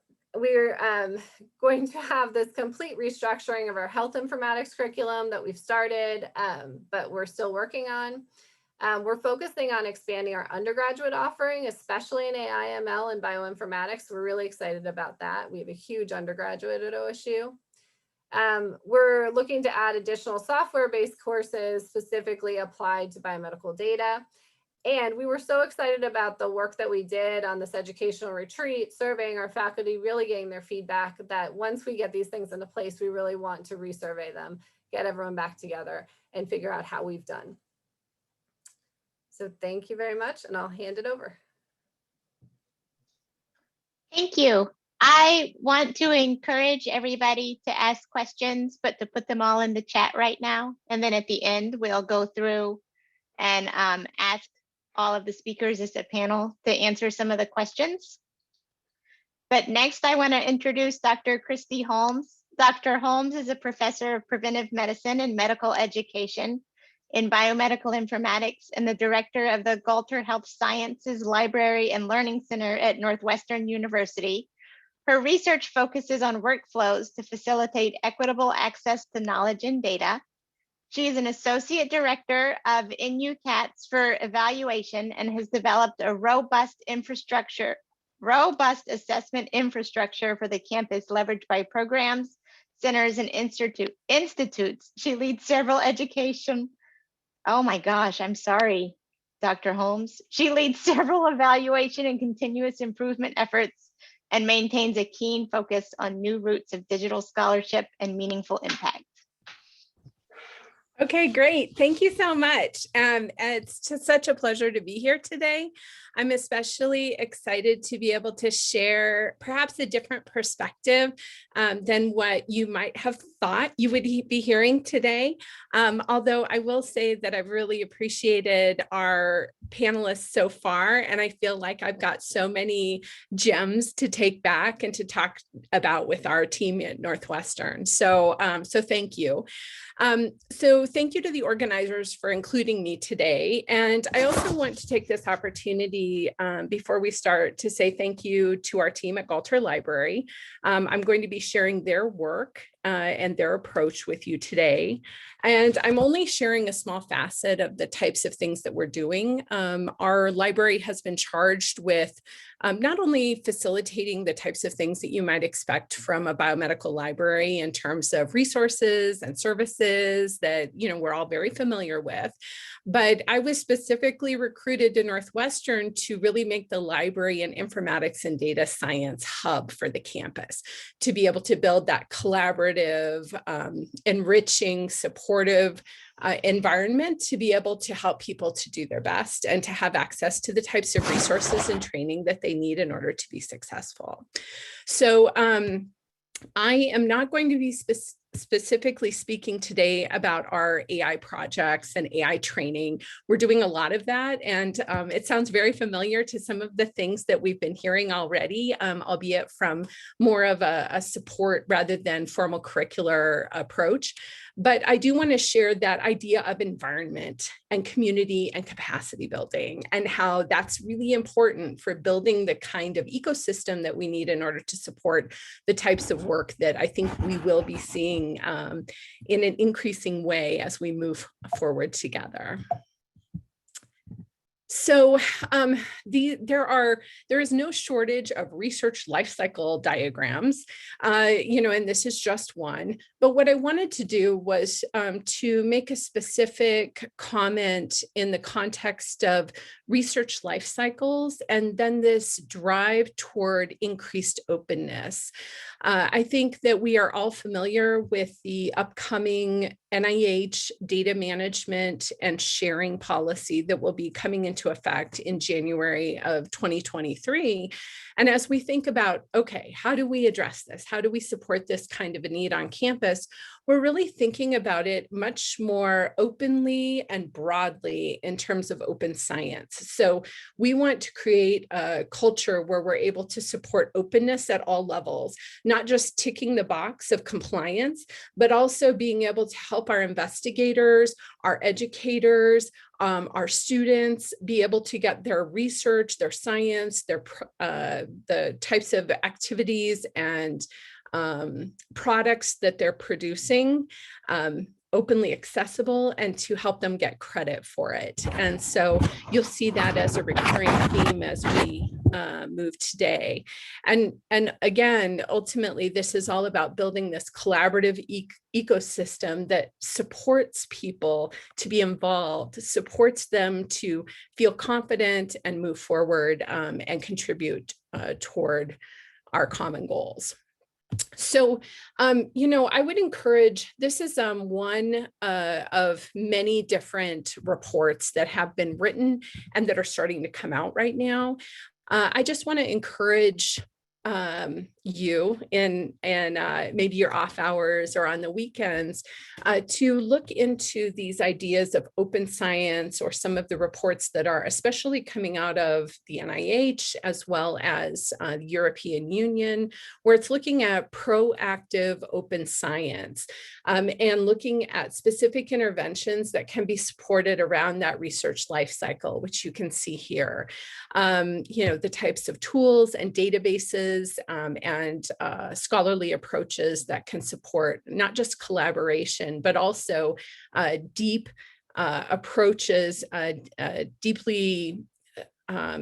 going to have this complete restructuring of our health informatics curriculum that we've started, but we're still working on. We're focusing on expanding our undergraduate offering, especially in AI, ML, and bioinformatics. We're really excited about that. We have a huge undergraduate at OSU. We're looking to add additional software-based courses specifically applied to biomedical data. And we were so excited about the work that we did on this educational retreat, surveying our faculty, really getting their feedback, that once we get these things into place, we really want to resurvey them, get everyone back together, and figure out how we've done. So thank you very much, and I'll hand it over. Thank you. I want to encourage everybody to ask questions, but to put them all in the chat right now. And then at the end, we'll go through and ask all of the speakers as a panel to answer some of the questions. But next, I want to introduce Dr. Christy Holmes. Dr. Holmes is a professor of preventive medicine and medical education in biomedical informatics and the director of the Galter Health Sciences Library and Learning Center at Northwestern University, Her research focuses on workflows to facilitate equitable access to knowledge and data. She is an associate director of NUCATS for evaluation and has developed a robust assessment infrastructure for the campus leveraged by programs, centers, and institutes. She leads several education. Oh my gosh, I'm sorry, Dr. Holmes. She leads several evaluation and continuous improvement efforts and maintains a keen focus on new routes of digital scholarship and meaningful impact. Okay, great. Thank you so much. It's just such a pleasure to be here today. I'm especially excited to be able to share perhaps a different perspective than what you might have thought you would be hearing today. Although I will say that I've really appreciated our panelists so far, and I feel like I've got so many gems to take back and to talk about with our team at Northwestern. So thank you. So thank you to the organizers for including me today. And I also want to take this opportunity before we start to say thank you to our team at Galter Library. I'm going to be sharing their work and their approach with you today. And I'm only sharing a small facet of the types of things that we're doing. Our library has been charged with not only facilitating the types of things that you might expect from a biomedical library in terms of resources and services that we're all very familiar with, but I was specifically recruited to Northwestern to really make the library an informatics and data science hub for the campus, to be able to build that collaborative, enriching, supportive environment to be able to help people to do their best and to have access to the types of resources and training that they need in order to be successful. So I am not going to be specifically speaking today about our AI projects and AI training. We're doing a lot of that, and it sounds very familiar to some of the things that we've been hearing already, albeit from more of a support rather than formal curricular approach. But I do want to share that idea of environment and community and capacity building, and how that's really important for building the kind of ecosystem that we need in order to support the types of work that I think we will be seeing in an increasing way as we move forward together. So there is no shortage of research lifecycle diagrams, and this is just one. But what I wanted to do was to make a specific comment in the context of research life cycles and then this drive toward increased openness. I think that we are all familiar with the upcoming NIH data management and sharing policy that will be coming into effect in January of 2023. And as we think about, okay, how do we address this? How do we support this kind of a need on campus? We're really thinking about it much more openly and broadly in terms of open science. So we want to create a culture where we're able to support openness at all levels, not just ticking the box of compliance, but also being able to help our investigators, our educators, our students be able to get their research, their science, the types of activities and products that they're producing openly accessible, and to help them get credit for it. And so you'll see that as a recurring theme as we move today. And again, ultimately, this is all about building this collaborative ecosystem that supports people to be involved, supports them to feel confident and move forward and contribute toward our common goals. So, I would encourage, this is one of many different reports that have been written and that are starting to come out right now. I just want to encourage you in maybe your off hours or on the weekends to look into these ideas of open science, or some of the reports that are especially coming out of the NIH as well as the European Union, where it's looking at proactive open science and looking at specific interventions that can be supported around that research life cycle, which you can see here. The types of tools and databases approaches and scholarly approaches that can support not just collaboration, but also deep approaches, deeply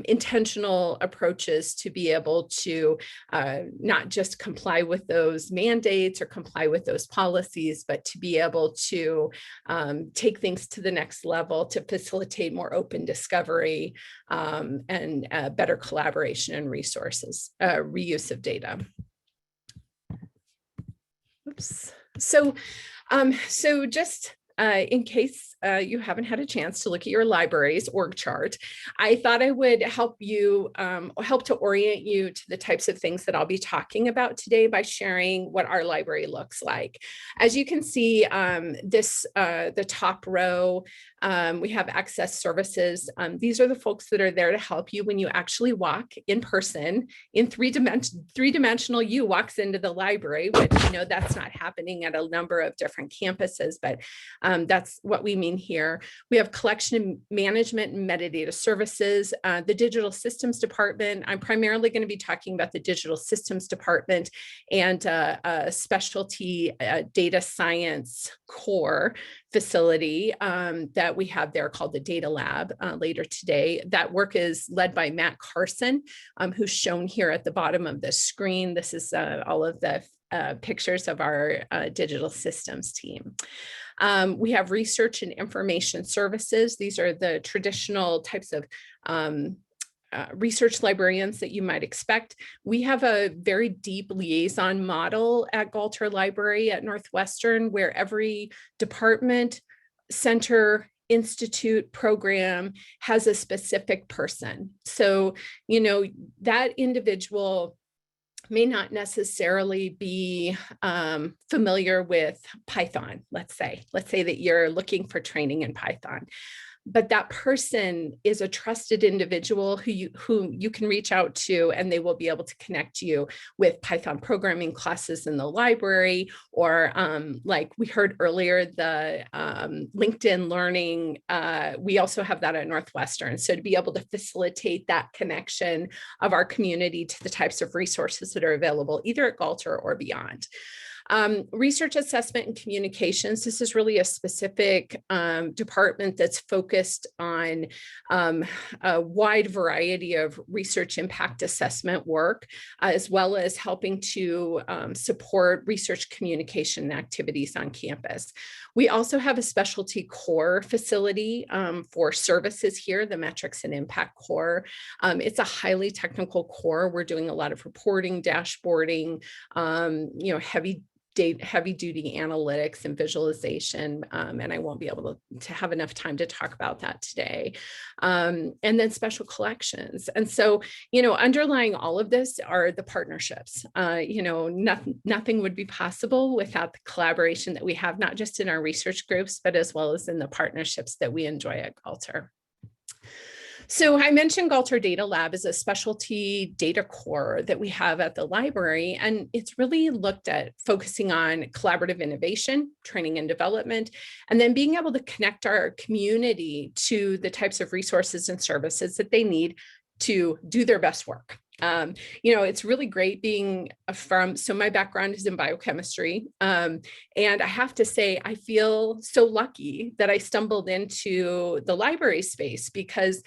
intentional approaches to be able to not just comply with those mandates or comply with those policies, but to be able to take things to the next level to facilitate more open discovery and better collaboration and resources, reuse of data. Oops. So just in case you haven't had a chance to look at your library's org chart, I thought I would help you, help to orient you to the types of things that I'll be talking about today by sharing what our library looks like. As you can see, the top row, we have access services. These are the folks that are there to help you when you actually walk in person in three-dimensional you walks into the library, which that's not happening at a number of different campuses, but that's what we mean here. We have collection management and metadata services, the digital systems department. I'm primarily going to be talking about the digital systems department and a specialty data science core facility that we have there called the Data Lab later today. That work is led by Matt Carson, who's shown here at the bottom of the screen. This is all of the pictures of our digital systems team. We have research and information services. These are the traditional types of research librarians that you might expect. We have a very deep liaison model at Galter Library at Northwestern, where every department, center, institute, program has a specific person. So, that individual may not necessarily be familiar with Python, let's say that you're looking for training in Python. But that person is a trusted individual who you can reach out to, and they will be able to connect you with Python programming classes in the library, or like we heard earlier, the LinkedIn Learning. We also have that at Northwestern. So to be able to facilitate that connection of our community to the types of resources that are available either at Galter or beyond. Research assessment and communications. This is really a specific department that's focused on a wide variety of research impact assessment work, as well as helping to support research communication activities on campus. We also have a specialty core facility for services here, the metrics and impact core. It's a highly technical core. We're doing a lot of reporting, dashboarding, heavy duty analytics and visualization, and I won't be able to have enough time to talk about that today. And then special collections. And so, underlying all of this are the partnerships. Nothing would be possible without the collaboration that we have, not just in our research groups, but as well as in the partnerships that we enjoy at Galter. So I mentioned Galter Data Lab is a specialty data core that we have at the library, and it's really looked at focusing on collaborative innovation, training and development, and then being able to connect our community to the types of resources and services that they need to do their best work. It's really great being so my background is in biochemistry. And I have to say, I feel so lucky that I stumbled into the library space, because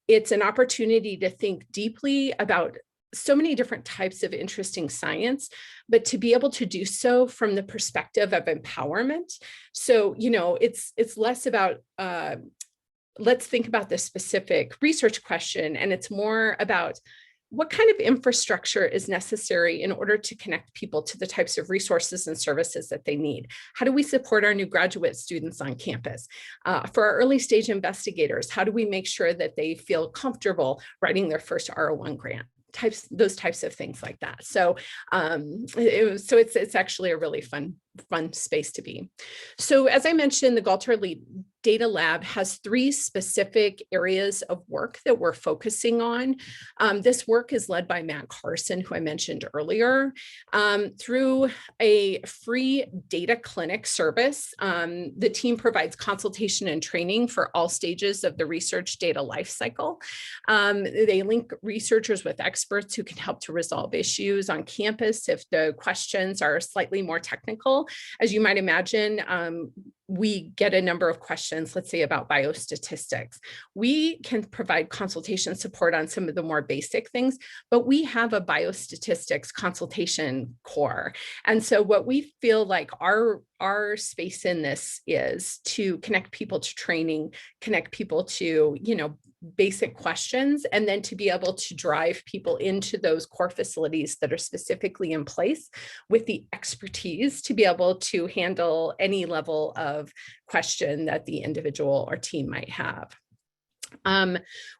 it's an opportunity to think deeply about so many different types of interesting science, but to be able to do so from the perspective of empowerment. So, it's less about, let's think about the specific research question, and it's more about what kind of infrastructure is necessary in order to connect people to the types of resources and services that they need? How do we support our new graduate students on campus? For our early stage investigators, how do we make sure that they feel comfortable writing their first R01 grant? Those types of things like that. So, it's actually a really fun fun space to be. So as I mentioned, the Galter Data Lab has 3 specific areas of work that we're focusing on. This work is led by Matt Carson, who I mentioned earlier, through a free data clinic service. The team provides consultation and training for all stages of the research data lifecycle. They link researchers with experts who can help to resolve issues on campus if the questions are slightly more technical. As you might imagine, we get a number of questions, let's say about biostatistics. We can provide consultation support on some of the more basic things, but we have a biostatistics consultation core. And so what we feel like our space in this is to connect people to training, connect people to, basic questions, and then to be able to drive people into those core facilities that are specifically in place with the expertise to be able to handle any level of question that the individual or team might have.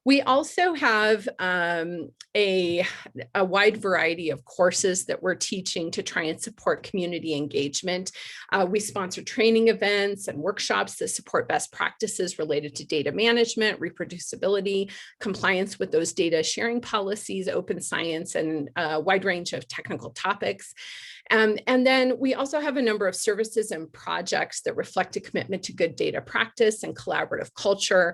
We also have a wide variety of courses that we're teaching to try and support community engagement. We sponsor training events and workshops that support best practices related to data management, reproducibility, compliance with those data sharing policies, open science, and a wide range of technical topics. And then we also have a number of services and projects that reflect a commitment to good data practice and collaborative culture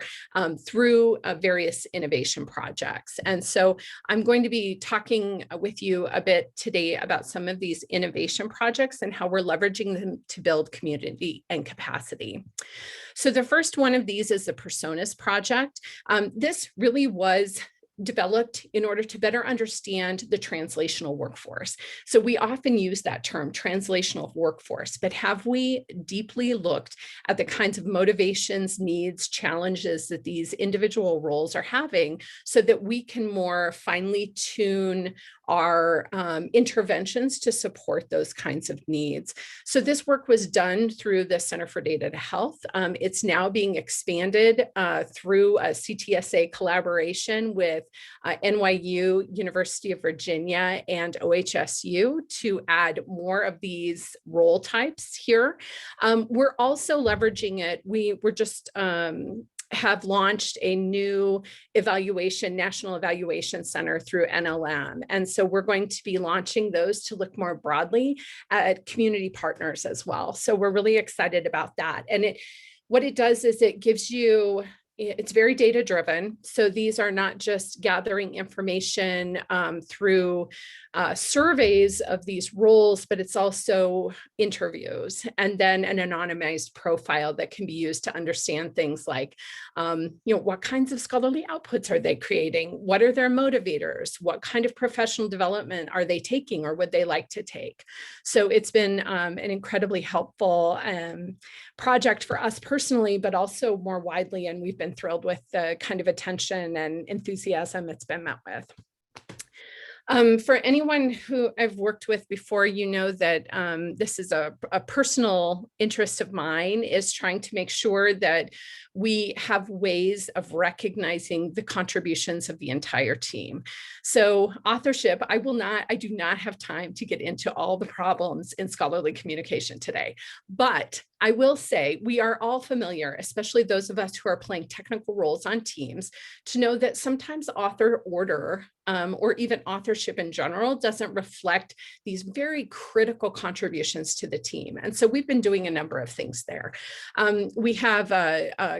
through various innovation projects. And so I'm going to be talking with you a bit today about some of these innovation projects and how we're leveraging them to build community and capacity. So the first one of these is the Personas project. This really was developed in order to better understand the translational workforce. So we often use that term, translational workforce, but have we deeply looked at the kinds of motivations, needs, challenges that these individual roles are having so that we can more finely tune our interventions to support those kinds of needs. So this work was done through the Center for Data Health. It's now being expanded through a CTSA collaboration with NYU, University of Virginia, and OHSU to add more of these role types here. We're also leveraging it. We're just have launched a new national evaluation center through NLM. And so we're going to be launching those to look more broadly at community partners as well. So we're really excited about that. And what it does is it gives you, it's very data driven. So these are not just gathering information through surveys of these roles, but it's also interviews and then an anonymized profile that can be used to understand things like, what kinds of scholarly outputs are they creating? What are their motivators? What kind of professional development are they taking or would they like to take? So it's been an incredibly helpful project for us personally, but also more widely. And we've been thrilled with the kind of attention and enthusiasm it's been met with. For anyone who I've worked with before, you know that this is a personal interest of mine, is trying to make sure that we have ways of recognizing the contributions of the entire team. So authorship, I do not have time to get into all the problems in scholarly communication today, but I will say we are all familiar, especially those of us who are playing technical roles on teams, to know that sometimes author order or even authorship in general doesn't reflect these very critical contributions to the team. And so we've been doing a number of things there. We have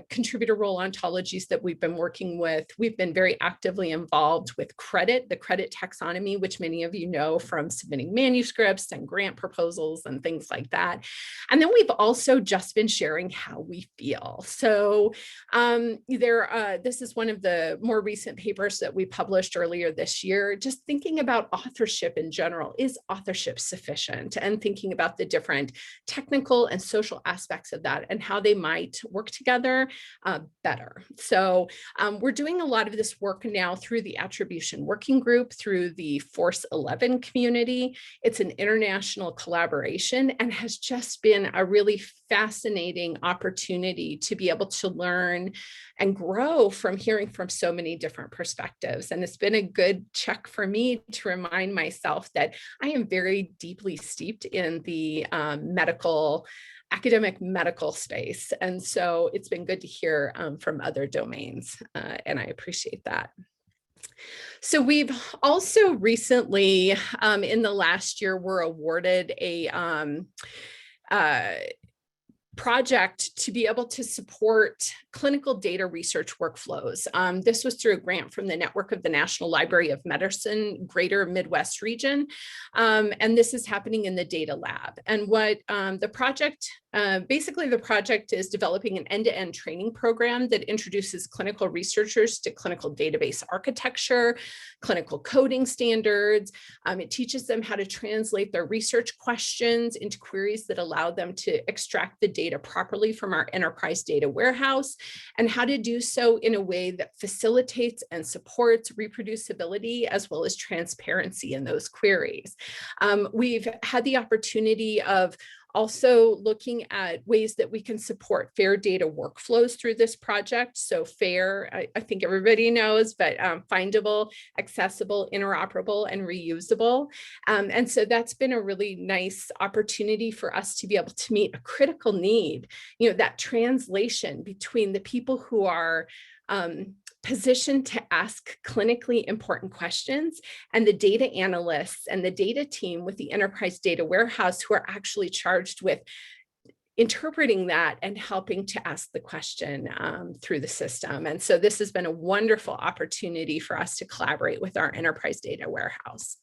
contributor role ontologies that we've been working with. We've been very actively involved with the credit taxonomy, which many of you know from submitting manuscripts and grant proposals and things like that. And then we've also just been sharing how we feel. So this is one of the more recent papers that we published earlier this year, just thinking about authorship in general. Is authorship sufficient? And thinking about the different technical and social aspects of that and how they might work together better. So we're doing a lot of this work now through the Attribution Working Group, through the Force 11 community. It's an international collaboration and has just been a really fascinating opportunity to be able to learn and grow from hearing from so many different perspectives. And it's been a good check for me to remind myself that I am very deeply steeped in the academic medical space. And so it's been good to hear from other domains, and I appreciate that. So we've also recently, in the last year, were awarded a project to be able to support clinical data research workflows. This was through a grant from the network of the National Library of Medicine, Greater Midwest region. And this is happening in the Data Lab. And what the project, basically the project is developing an end-to-end training program that introduces clinical researchers to clinical database architecture, clinical coding standards. It teaches them how to translate their research questions into queries that allow them to extract the data properly from our enterprise data warehouse, and how to do so in a way that facilitates and supports reproducibility as well as transparency in those queries. We've had the opportunity of also looking at ways that we can support FAIR data workflows through this project. So FAIR, I think everybody knows, but findable, accessible, interoperable, and reusable. And so that's been a really nice opportunity for us to be able to meet a critical need, that translation between the people who are positioned to ask clinically important questions and the data analysts and the data team with the enterprise data warehouse who are actually charged with interpreting that and helping to ask the question through the system. And so this has been a wonderful opportunity for us to collaborate with our enterprise data warehouse.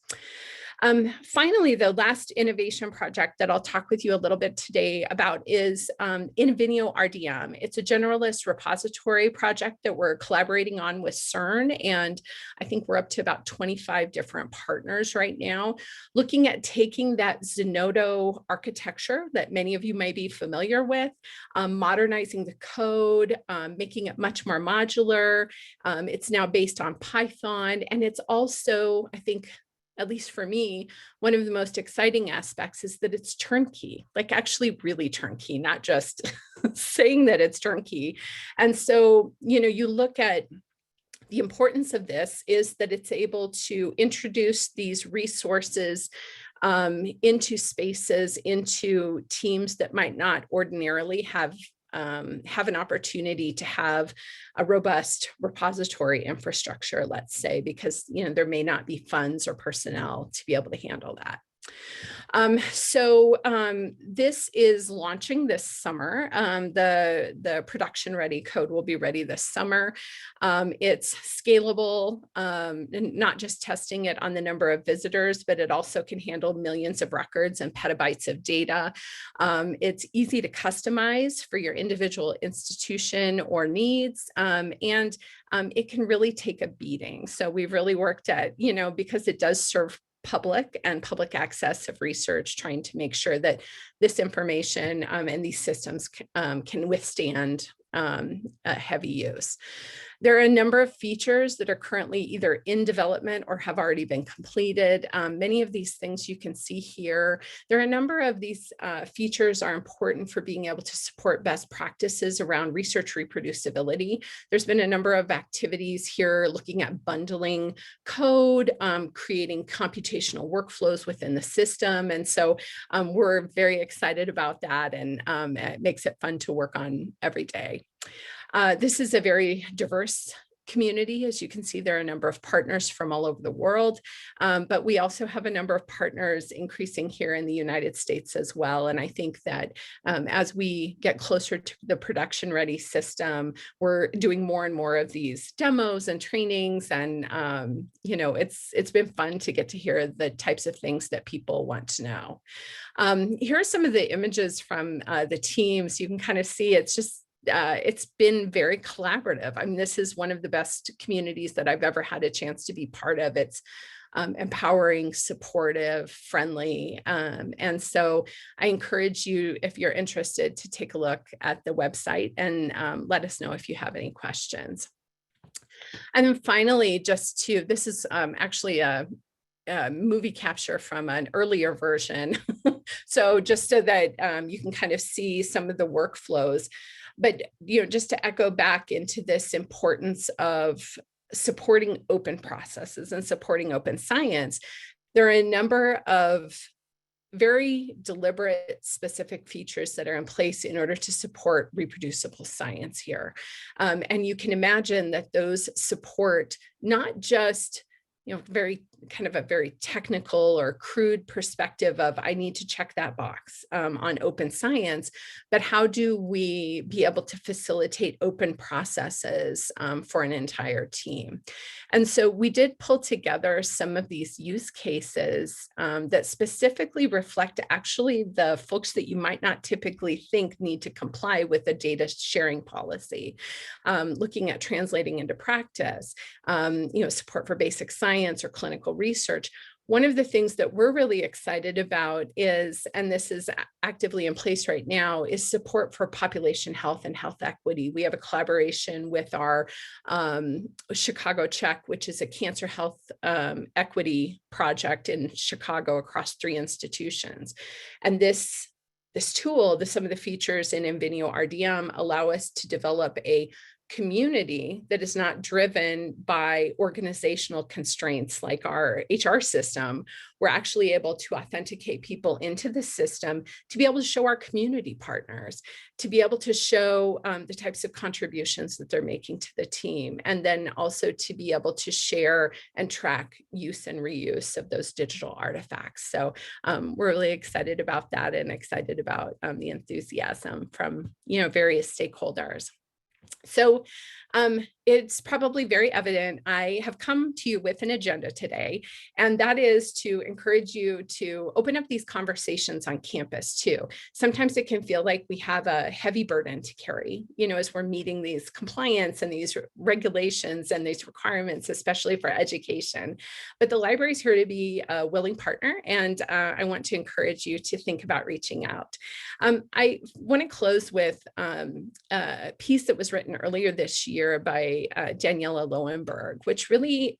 Finally, the last innovation project that I'll talk with you a little bit today about is Invenio RDM. It's a generalist repository project that we're collaborating on with CERN, and I think we're up to about 25 different partners right now, looking at taking that Zenodo architecture that many of you may be familiar with, modernizing the code, making it much more modular. It's now based on Python, and it's also, I think, at least for me, one of the most exciting aspects is that it's turnkey, like actually really turnkey, not just saying that it's turnkey. And so, you look at the importance of this is that it's able to introduce these resources into spaces, into teams that might not ordinarily have an opportunity to have a robust repository infrastructure, let's say, because there may not be funds or personnel to be able to handle that. This is launching this summer. The production ready code will be ready this summer. It's scalable, and not just testing it on the number of visitors, but it also can handle millions of records and petabytes of data. It's easy to customize for your individual institution or needs, and it can really take a beating. So we've really worked at, because it does serve public and public access of research, trying to make sure that this information and these systems can withstand a heavy use. There are a number of features that are currently either in development or have already been completed. Many of these things you can see here. There are a number of these features are important for being able to support best practices around research reproducibility. There's been a number of activities here looking at bundling code, creating computational workflows within the system. And so we're very excited about that, and it makes it fun to work on every day. This is a very diverse community. As you can see, there are a number of partners from all over the world, but we also have a number of partners increasing here in the United States as well. And I think that as we get closer to the production ready system, we're doing more and more of these demos and trainings. And, it's been fun to get to hear the types of things that people want to know. Here are some of the images from the teams. You can kind of see it's been very collaborative. I mean, this is one of the best communities that I've ever had a chance to be part of. It's empowering, supportive, friendly. And so I encourage you, if you're interested, to take a look at the website and let us know if you have any questions. And then finally, this is actually movie capture from an earlier version. So just so that you can kind of see some of the workflows. But, just to echo back into this importance of supporting open processes and supporting open science, there are a number of very deliberate, specific features that are in place in order to support reproducible science here. And you can imagine that those support not just very kind of a very technical or crude perspective of I need to check that box on open science, but how do we be able to facilitate open processes for an entire team? And so we did pull together some of these use cases that specifically reflect actually the folks that you might not typically think need to comply with a data sharing policy, looking at translating into practice, support for basic science or clinical research. One of the things that we're really excited about is, and this is actively in place right now, is support for population health and health equity. We have a collaboration with our Chicago Check, which is a cancer health equity project in Chicago across 3 institutions. And this tool, some of the features in Invenio RDM allow us to develop a community that is not driven by organizational constraints like our HR system. We're actually able to authenticate people into the system to be able to show our community partners, to be able to show the types of contributions that they're making to the team, and then also to be able to share and track use and reuse of those digital artifacts. So we're really excited about that and excited about the enthusiasm from various stakeholders. So it's probably very evident I have come to you with an agenda today, and that is to encourage you to open up these conversations on campus too. Sometimes it can feel like we have a heavy burden to carry, as we're meeting these compliance and these regulations and these requirements, especially for education. But the library is here to be a willing partner, and I want to encourage you to think about reaching out. I want to close with a piece that was written earlier this year by Daniela Lowenberg, which really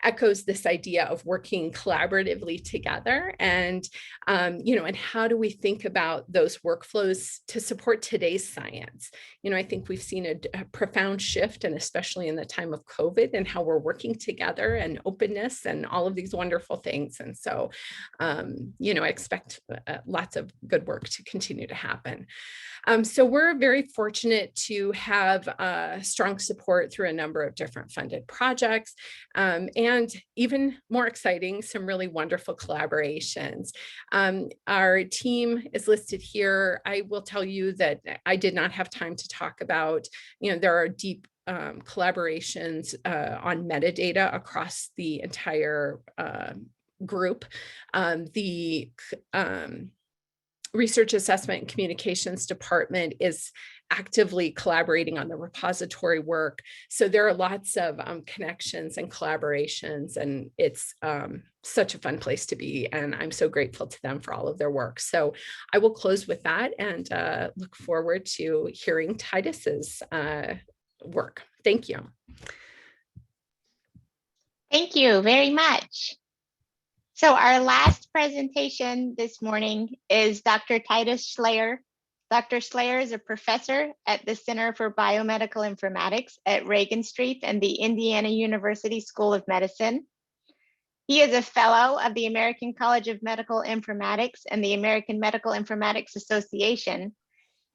echoes this idea of working collaboratively together, and and how do we think about those workflows to support today's science? I think we've seen a profound shift, and especially in the time of COVID, and how we're working together and openness and all of these wonderful things. And so, I expect lots of good work to continue to happen. So we're very fortunate to have strong support through a number of different funded projects, and even more exciting, some really wonderful collaborations. Our team is listed here. I will tell you that I did not have time to talk about, there are deep collaborations on metadata across the entire group. The Research Assessment and Communications Department is actively collaborating on the repository work. So there are lots of connections and collaborations, and it's such a fun place to be. And I'm so grateful to them for all of their work. So I will close with that and look forward to hearing Titus's work. Thank you. Thank you very much. So our last presentation this morning is Dr. Titus Schleyer. Dr. Schleyer is a professor at the Center for Biomedical Informatics at Reagan Street and the Indiana University School of Medicine. He is a fellow of the American College of Medical Informatics and the American Medical Informatics Association.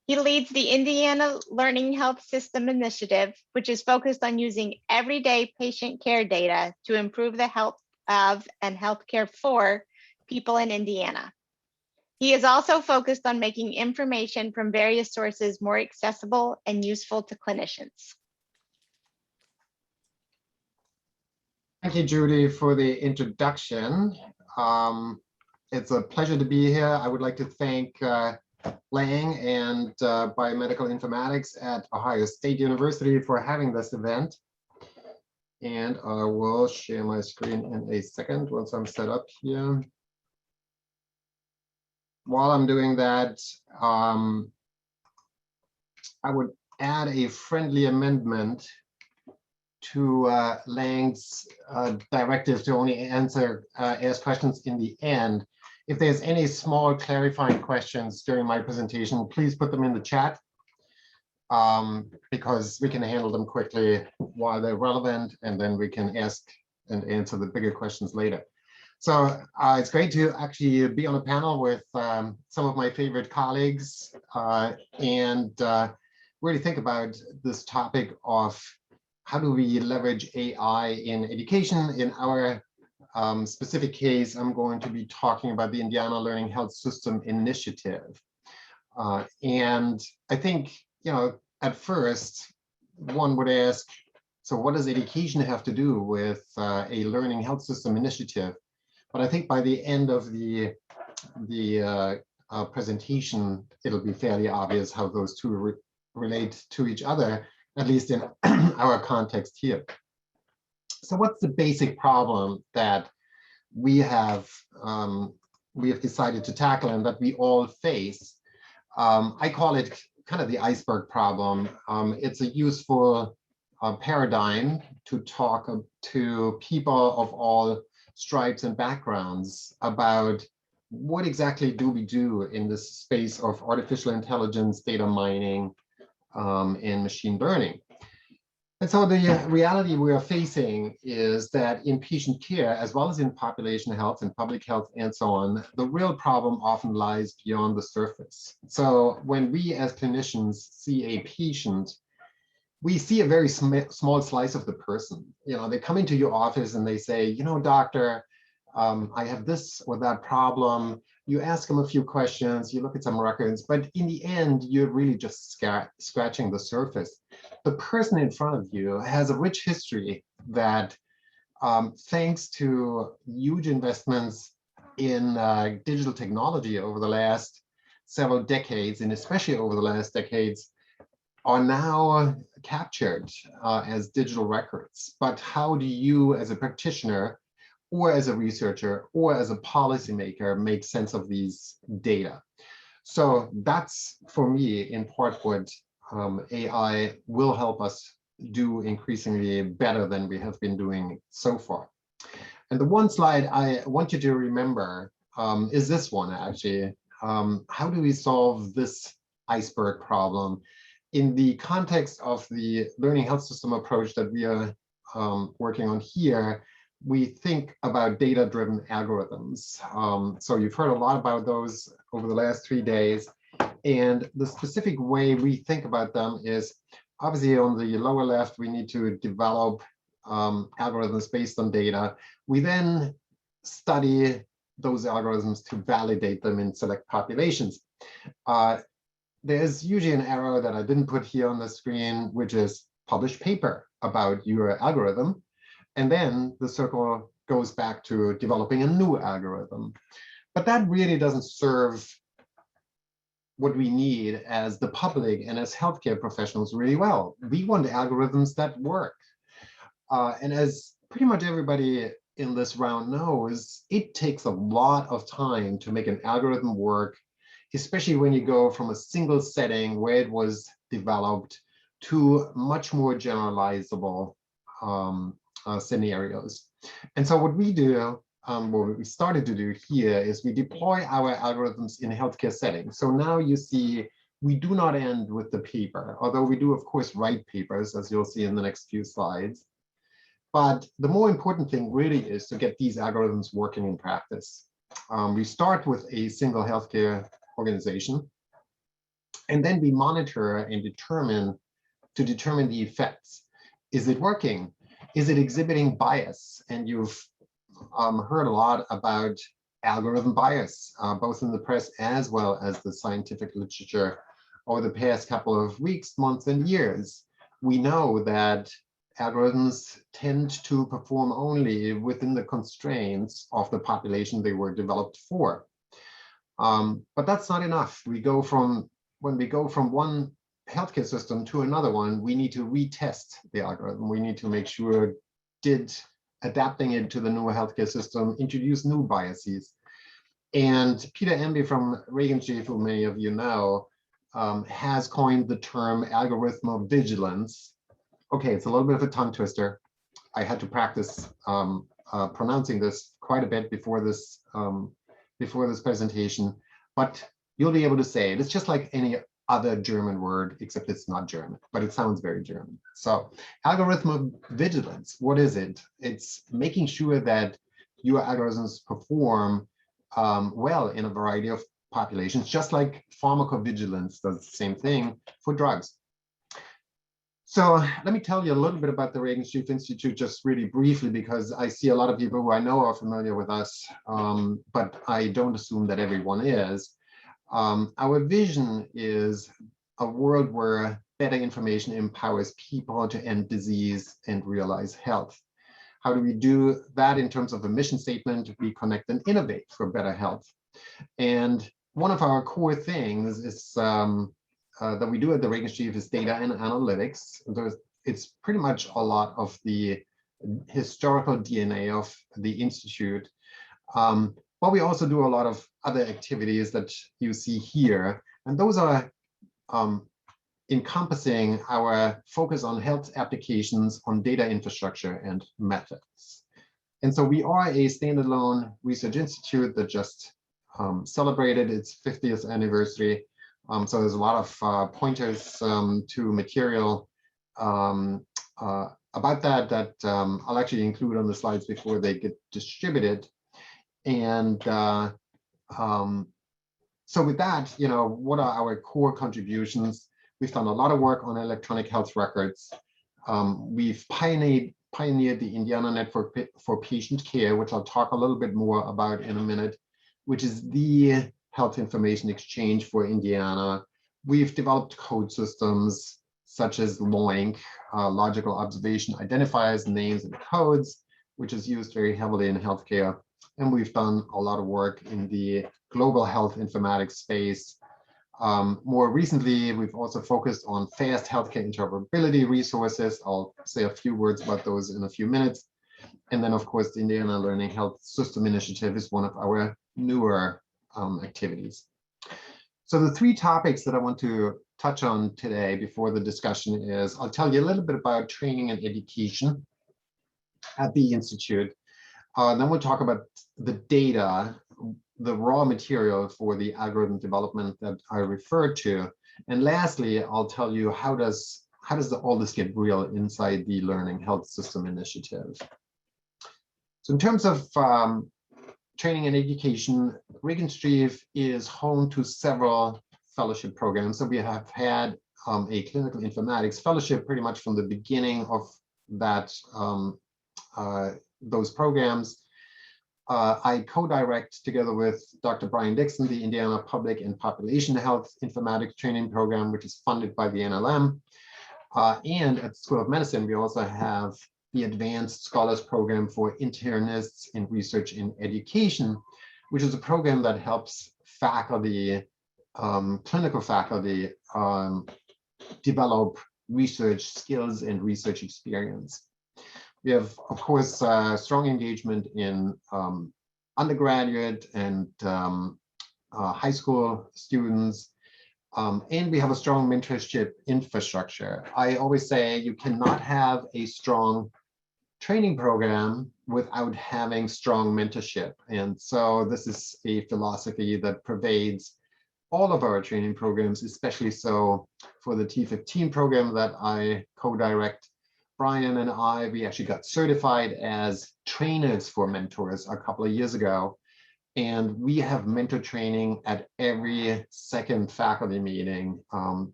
He leads the Indiana Learning Health System Initiative, which is focused on using everyday patient care data to improve the health of and healthcare for people in Indiana. He is also focused on making information from various sources more accessible and useful to clinicians. Thank you, Judy, for the introduction. It's a pleasure to be here. I would like to thank Lang and Biomedical Informatics at Ohio State University for having this event. And I will share my screen in a second once I'm set up here. While I'm doing that, I would add a friendly amendment to Lang's directive to only ask questions in the end. If there's any small clarifying questions during my presentation, please put them in the chat, because we can handle them quickly while they're relevant, and then we can ask and answer the bigger questions later. So it's great to actually be on a panel with some of my favorite colleagues and really think about this topic of how do we leverage AI in education. In our specific case, I'm going to be talking about the Indiana Learning Health System Initiative. And I think, at first, one would ask, so what does education have to do with a learning health system initiative? But I think by the end of the presentation, it'll be fairly obvious how those two relate to each other, at least in our context here. So what's the basic problem that we have decided to tackle and that we all face? I call it kind of the iceberg problem. It's a useful paradigm to talk to people of all stripes and backgrounds about what exactly do we do in this space of artificial intelligence, data mining, and machine learning. And so the reality we are facing is that in patient care, as well as in population health and public health and so on, the real problem often lies beyond the surface. So when we as clinicians see a patient, we see a very small slice of the person. They come into your office and they say, doctor, I have this or that problem. You ask them a few questions, you look at some records, but in the end, you're really just scratching the surface. The person in front of you has a rich history that, thanks to huge investments in digital technology over the last several decades, and especially over the last decades, are now captured as digital records. But how do you, as a practitioner, or as a researcher, or as a policymaker, make sense of these data? So that's, for me, in part what AI will help us do increasingly better than we have been doing so far. And the one slide I want you to remember is this one, actually. How do we solve this iceberg problem? In the context of the learning health system approach that we are working on here, we think about data-driven algorithms. So you've heard a lot about those over the last 3 days. And the specific way we think about them is, obviously on the lower left, we need to develop algorithms based on data. We then study those algorithms to validate them in select populations. There's usually an arrow that I didn't put here on the screen, which is publish paper about your algorithm. And then the circle goes back to developing a new algorithm. But that really doesn't serve what we need as the public and as healthcare professionals really well. We want algorithms that work. And as pretty much everybody in this round knows, it takes a lot of time to make an algorithm work, especially when you go from a single setting where it was developed to much more generalizable scenarios. And so what we do, what we started to do here, is we deploy our algorithms in healthcare settings. So now you see we do not end with the paper, although we do, of course, write papers, as you'll see in the next few slides. But the more important thing really is to get these algorithms working in practice. We start with a single healthcare organization, and then we monitor and determine the effects. Is it working? Is it exhibiting bias? And you've heard a lot about algorithm bias, both in the press as well as the scientific literature over the past couple of weeks, months, and years. We know that algorithms tend to perform only within the constraints of the population they were developed for. But that's not enough. When we go from one healthcare system to another one, we need to retest the algorithm. We need to make sure did adapting it to the new healthcare system introduce new biases. And Peter Emby from Regency, who many of you know, has coined the term algorithmal vigilance. Okay, it's a little bit of a tongue twister. I had to practice pronouncing this quite a bit before this presentation, but you'll be able to say it. It's just like any other German word, except it's not German, but it sounds very German. So algorithm of vigilance, what is it? It's making sure that your algorithms perform well in a variety of populations, just like pharmacovigilance does the same thing for drugs. So let me tell you a little bit about the Regenstrief Institute just really briefly, because I see a lot of people who I know are familiar with us, but I don't assume that everyone is. Our vision is a world where better information empowers people to end disease and realize health. How do we do that in terms of a mission statement? We connect and innovate for better health. And one of our core things is that we do at the Regenstrief is data and analytics. It's pretty much a lot of the historical DNA of the Institute. But we also do a lot of other activities that you see here. And those are encompassing our focus on health applications, on data infrastructure and methods. And so we are a standalone research institute that just celebrated its 50th anniversary. So there's a lot of pointers to material about that I'll actually include on the slides before they get distributed. And so with that, what are our core contributions? We've done a lot of work on electronic health records. We've pioneered the Indiana Network for Patient Care, which I'll talk a little bit more about in a minute, which is the health information exchange for Indiana. We've developed code systems such as LOINC, logical observation identifiers, names and codes, which is used very heavily in healthcare. And we've done a lot of work in the global health informatics space. More recently, we've also focused on fast healthcare interoperability resources. I'll say a few words about those in a few minutes. And then, of course, the Indiana Learning Health System Initiative is one of our newer activities. So the three topics that I want to touch on today before the discussion is, I'll tell you a little bit about training and education at the Institute. Then we'll talk about the data, the raw material for the algorithm development that I referred to. And lastly, I'll tell you how does all this get real inside the Learning Health System Initiative. So in terms of training and education, Regenstrief is home to several fellowship programs. So we have had a clinical informatics fellowship pretty much from the beginning of that those programs. I co-direct together with Dr. Brian Dixon, the Indiana Public and Population Health Informatics Training Program, which is funded by the NLM. And at the School of Medicine, we also have the Advanced Scholars Program for Internists in Research in Education, which is a program that helps faculty, clinical faculty, develop research skills and research experience. We have, of course, strong engagement in undergraduate and high school students, and we have a strong mentorship infrastructure. I always say you cannot have a strong training program without having strong mentorship. And so this is a philosophy that pervades all of our training programs, especially so for the T15 program that I co-direct. Brian and I, we actually got certified as trainers for mentors a couple of years ago. And we have mentor training at every second faculty meeting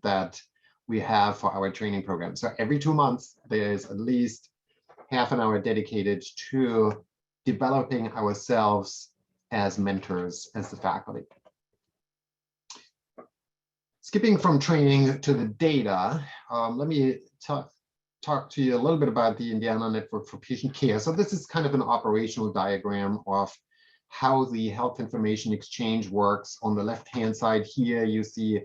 that we have for our training program. So every 2 months, there's at least half an hour dedicated to developing ourselves as mentors, as the faculty. Skipping from training to the data, let me talk to you a little bit about the Indiana Network for Patient Care. So this is kind of an operational diagram of how the health information exchange works. On the left-hand side here, you see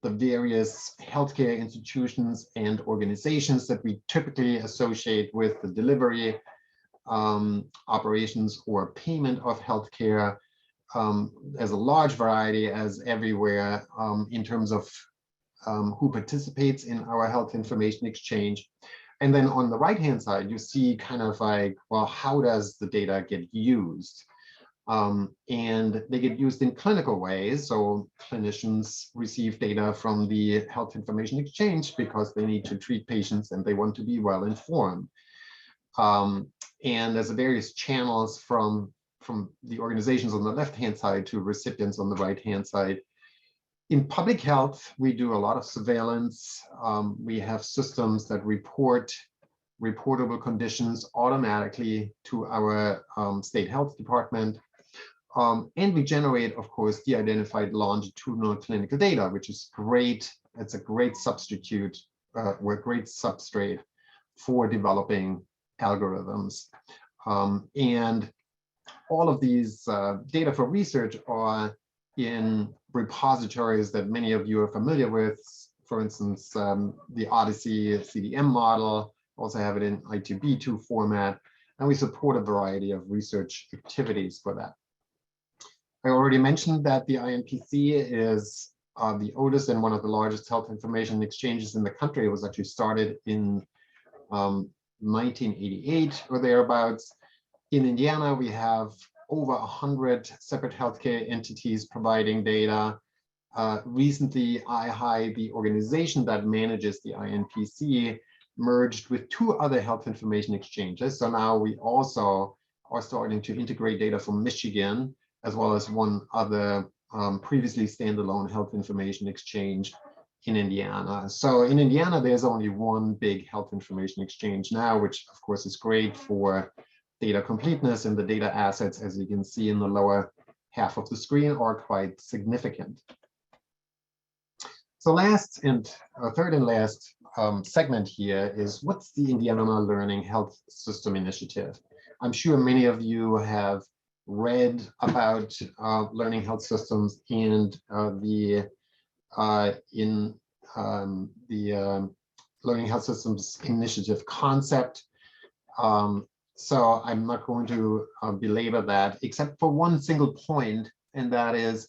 the various healthcare institutions and organizations that we typically associate with the delivery, operations, or payment of healthcare. There's a large variety, as everywhere, in terms of who participates in our health information exchange. And then on the right-hand side, you see kind of like, well, how does the data get used? And they get used in clinical ways. So clinicians receive data from the health information exchange because they need to treat patients and they want to be well informed. And there's various channels from the organizations on the left-hand side to recipients on the right-hand side. In public health, we do a lot of surveillance. We have systems that report reportable conditions automatically to our state health department. And we generate, of course, de-identified longitudinal clinical data, which is great. It's a great substitute, or a great substrate for developing algorithms. And all of these data for research are in repositories that many of you are familiar with. For instance, the Odyssey CDM model, also have it in I2B2 format, and we support a variety of research activities for that. I already mentioned that the INPC is the oldest and one of the largest health information exchanges in the country. It was actually started in 1988 or thereabouts. In Indiana, we have over 100 separate healthcare entities providing data. Recently, IHI, the organization that manages the INPC, merged with 2 other health information exchanges. So now we also are starting to integrate data from Michigan, as well as one other previously standalone health information exchange in Indiana. So in Indiana, there's only one big health information exchange now, which of course is great for data completeness, and the data assets, as you can see in the lower half of the screen, are quite significant. So last and third and last segment here is, what's the Indiana Learning Health System Initiative? I'm sure many of you have read about learning health systems and the Learning Health Systems Initiative concept. So I'm not going to belabor that, except for one single point, and that is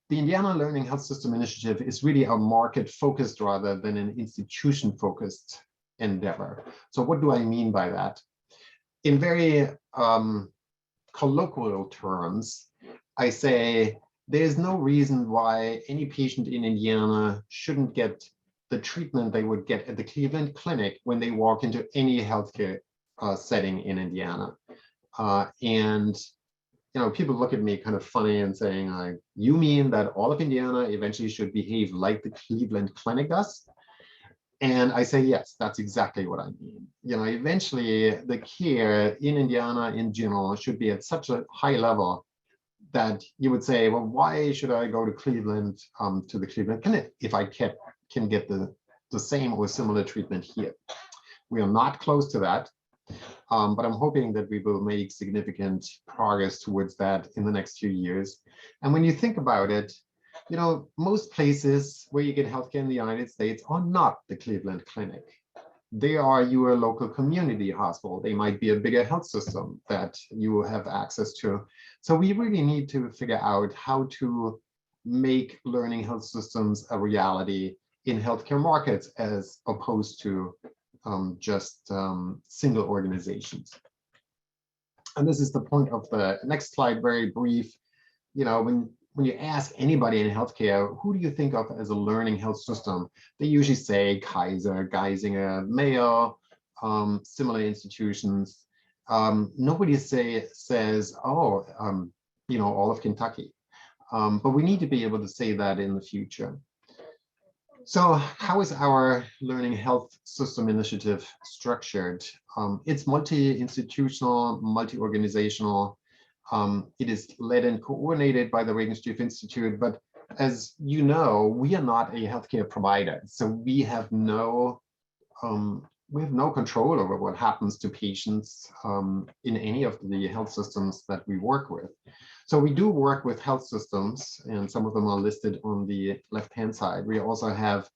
the Indiana Learning Health System Initiative is really a market-focused rather than an institution-focused endeavor. So what do I mean by that? In very colloquial terms, I say there's no reason why any patient in Indiana shouldn't get the treatment they would get at the Cleveland Clinic when they walk into any healthcare setting in Indiana. And you know, people look at me kind of funny and saying, you mean that all of Indiana eventually should behave like the Cleveland Clinic does? And I say, yes, that's exactly what I mean. You know, eventually the care in Indiana in general should be at such a high level that you would say, well, why should I go to Cleveland, to the Cleveland Clinic if I can get the same or similar treatment here? We are not close to that. But I'm hoping that we will make significant progress towards that in the next few years. And when you think about it, you know, most places where you get healthcare in the United States are not the Cleveland Clinic. They are your local community hospital. They might be a bigger health system that you have access to. So we really need to figure out how to make learning health systems a reality in healthcare markets, as opposed to just single organizations. And this is the point of the next slide, very brief. You know, when you ask anybody in healthcare, who do you think of as a learning health system? They usually say Kaiser, Geisinger, Mayo, similar institutions. Nobody says, oh, you know, all of Kentucky. But we need to be able to say that in the future. So how is our Learning Health System Initiative structured? It's multi-institutional, multi-organizational. It is led and coordinated by the Regenstrief Institute, but as you know, we are not a healthcare provider, so we have no control over what happens to patients in any of the health systems that we work with. So we do work with health systems, and some of them are listed on the left-hand side. We also have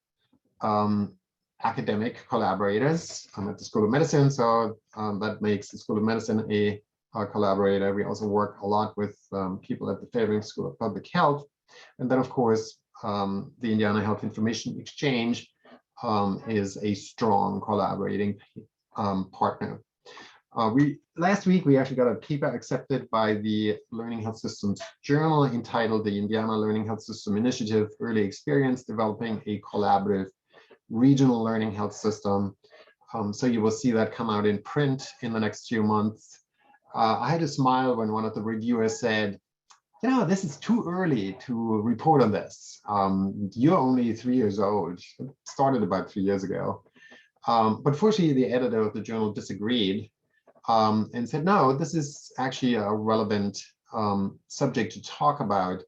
academic collaborators at the School of Medicine, so that makes the School of Medicine a collaborator. We also work a lot with people at the Fairbanks School of Public Health. And then, of course, the Indiana Health Information Exchange is a strong collaborating partner. Last week we actually got a paper accepted by the Learning Health Systems Journal entitled "The Indiana Learning Health System Initiative: Early Experience Developing a Collaborative Regional Learning Health System." So you will see that come out in print in the next few months. I had a smile when one of the reviewers said, "You know, this is too early to report on this. You're only 3 years old." It started about 3 years ago. But fortunately, the editor of the journal disagreed and said, no, this is actually a relevant subject to talk about,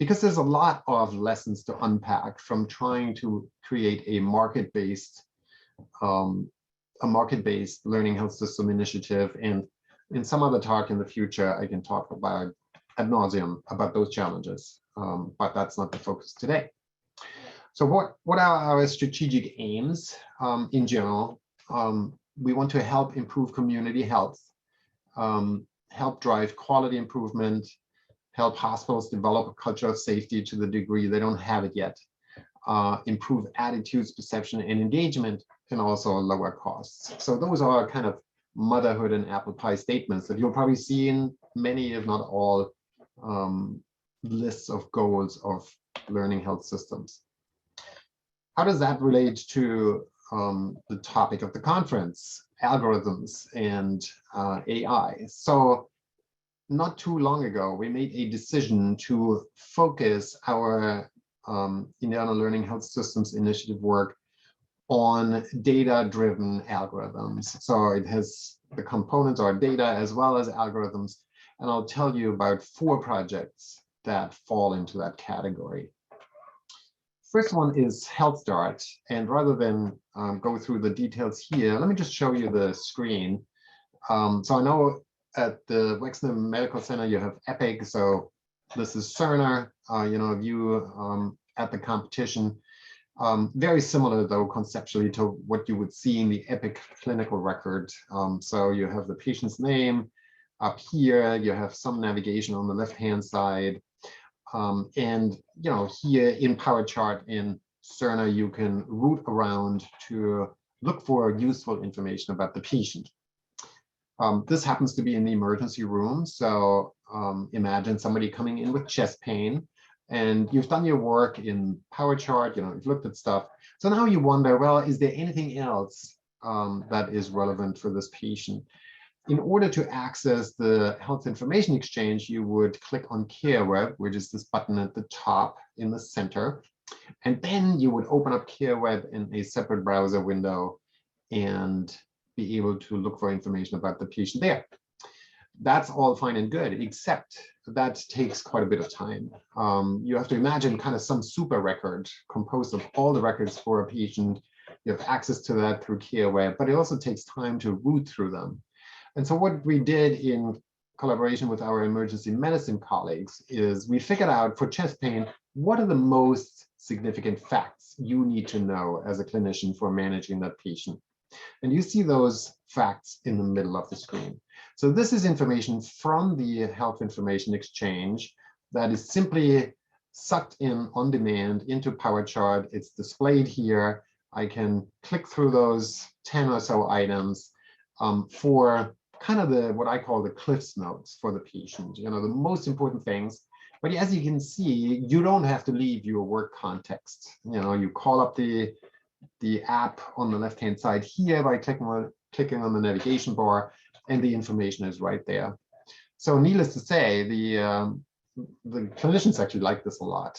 because there's a lot of lessons to unpack from trying to create a market-based learning health system initiative. And in some other talk in the future, I can talk about ad nauseum about those challenges, but that's not the focus today. So what are our strategic aims in general? We want to help improve community health, help drive quality improvement, help hospitals develop a culture of safety to the degree they don't have it yet, improve attitudes, perception, and engagement, and also lower costs. So those are kind of motherhood and apple pie statements that you'll probably see in many, if not all, lists of goals of learning health systems. How does that relate to the topic of the conference, algorithms and AI? So not too long ago, we made a decision to focus our Indiana Learning Health Systems Initiative work on data-driven algorithms. So it has the components are data as well as algorithms. And I'll tell you about 4 projects that fall into that category. First one is Health Start, and rather than go through the details here, let me just show you the screen. So I know at the Wexner Medical Center you have EPIC, so this is Cerner, a view at the competition. Very similar though conceptually to what you would see in the EPIC clinical record. So you have the patient's name up here, you have some navigation on the left-hand side. And here in PowerChart in Cerner, you can root around to look for useful information about the patient. This happens to be in the emergency room. So imagine somebody coming in with chest pain, and you've done your work in PowerChart, you've looked at stuff. So now you wonder, well, is there anything else that is relevant for this patient? In order to access the Health Information Exchange, you would click on CareWeb, which is this button at the top in the center. And then you would open up CareWeb in a separate browser window and be able to look for information about the patient there. That's all fine and good, except that takes quite a bit of time. You have to imagine kind of some super record composed of all the records for a patient. You have access to that through CareWeb, but it also takes time to root through them. And so what we did in collaboration with our emergency medicine colleagues is we figured out for chest pain, what are the most significant facts you need to know as a clinician for managing that patient? And you see those facts in the middle of the screen. So this is information from the Health Information Exchange that is simply sucked in on demand into PowerChart. It's displayed here. I can click through those 10 or so items for kind of what I call the Cliff's Notes for the patient, the most important things. But as you can see, you don't have to leave your work context. You call up the app on the left-hand side here by clicking on the navigation bar, and the information is right there. So needless to say, the clinicians actually like this a lot.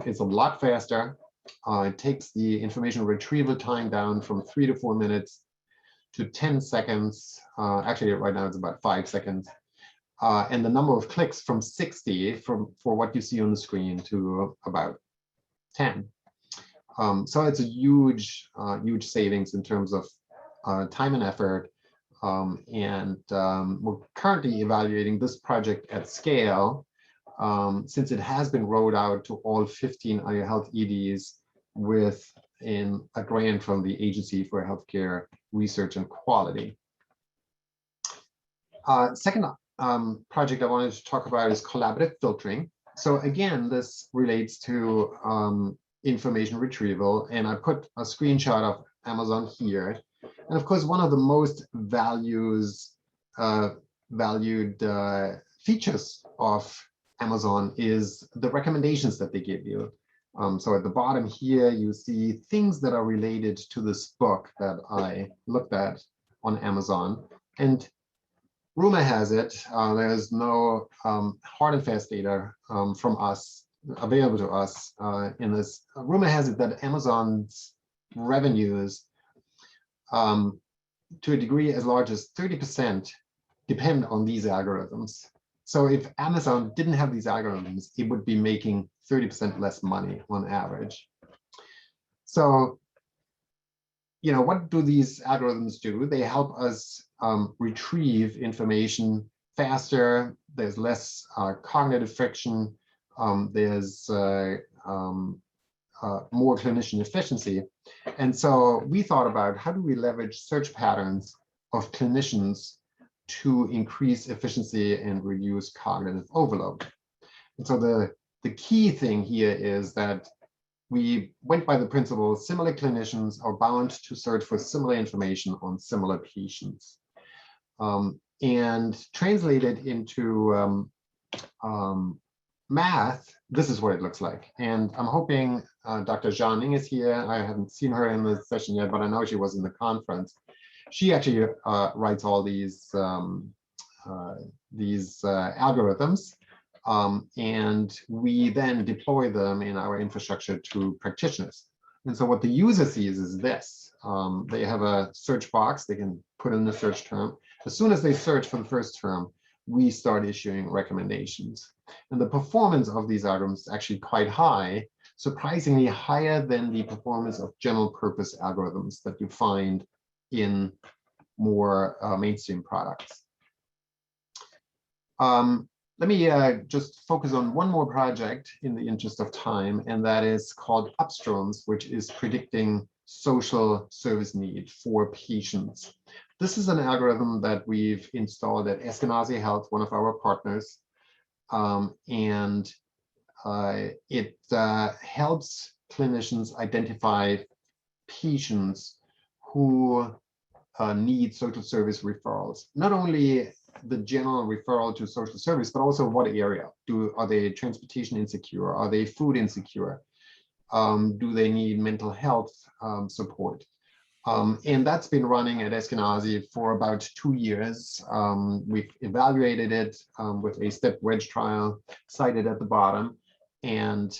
It's a lot faster. It takes the information retrieval time down from 3 to 4 minutes to 10 seconds. Actually, right now it's about 5 seconds. And the number of clicks from 60 for what you see on the screen to about 10. So it's a huge savings in terms of time and effort. We're currently evaluating this project at scale since it has been rolled out to all 15 iHealth EDs with a grant from the Agency for Healthcare Research and Quality. Second project I wanted to talk about is collaborative filtering. So again, this relates to information retrieval, and I put a screenshot of Amazon here. And of course, one of the most valued features of Amazon is the recommendations that they give you. So at the bottom here, you see things that are related to this book that I looked at on Amazon. And rumor has it, there's no hard and fast data from us available to us in this. Rumor has it that Amazon's revenues to a degree as large as 30% depend on these algorithms. So if Amazon didn't have these algorithms, it would be making 30% less money on average. So, you know, what do these algorithms do? They help us retrieve information faster. There's less cognitive friction. There's more clinician efficiency. And so we thought about how do we leverage search patterns of clinicians to increase efficiency and reduce cognitive overload. And so the key thing here is that we went by the principle similar clinicians are bound to search for similar information on similar patients. And translated into math, this is what it looks like. And I'm hoping Dr. Zhang is here. I haven't seen her in the session yet, but I know she was in the conference. She actually writes all these algorithms, and we then deploy them in our infrastructure to practitioners. And so what the user sees is this. They have a search box. They can put in the search term. As soon as they search for the first term, we start issuing recommendations. And the performance of these algorithms is actually quite high, surprisingly higher than the performance of general purpose algorithms that you find in more mainstream products. Let me just focus on one more project in the interest of time, and that is called Upstroms, which is predicting social service need for patients. This is an algorithm that we've installed at Eskenazi Health, one of our partners, and it helps clinicians identify patients who need social service referrals. Not only the general referral to social service, but also what area. Are they transportation insecure? Are they food insecure? Do they need mental health support? And that's been running at Eskenazi for about 2 years. We've evaluated it with a step wedge trial cited at the bottom, and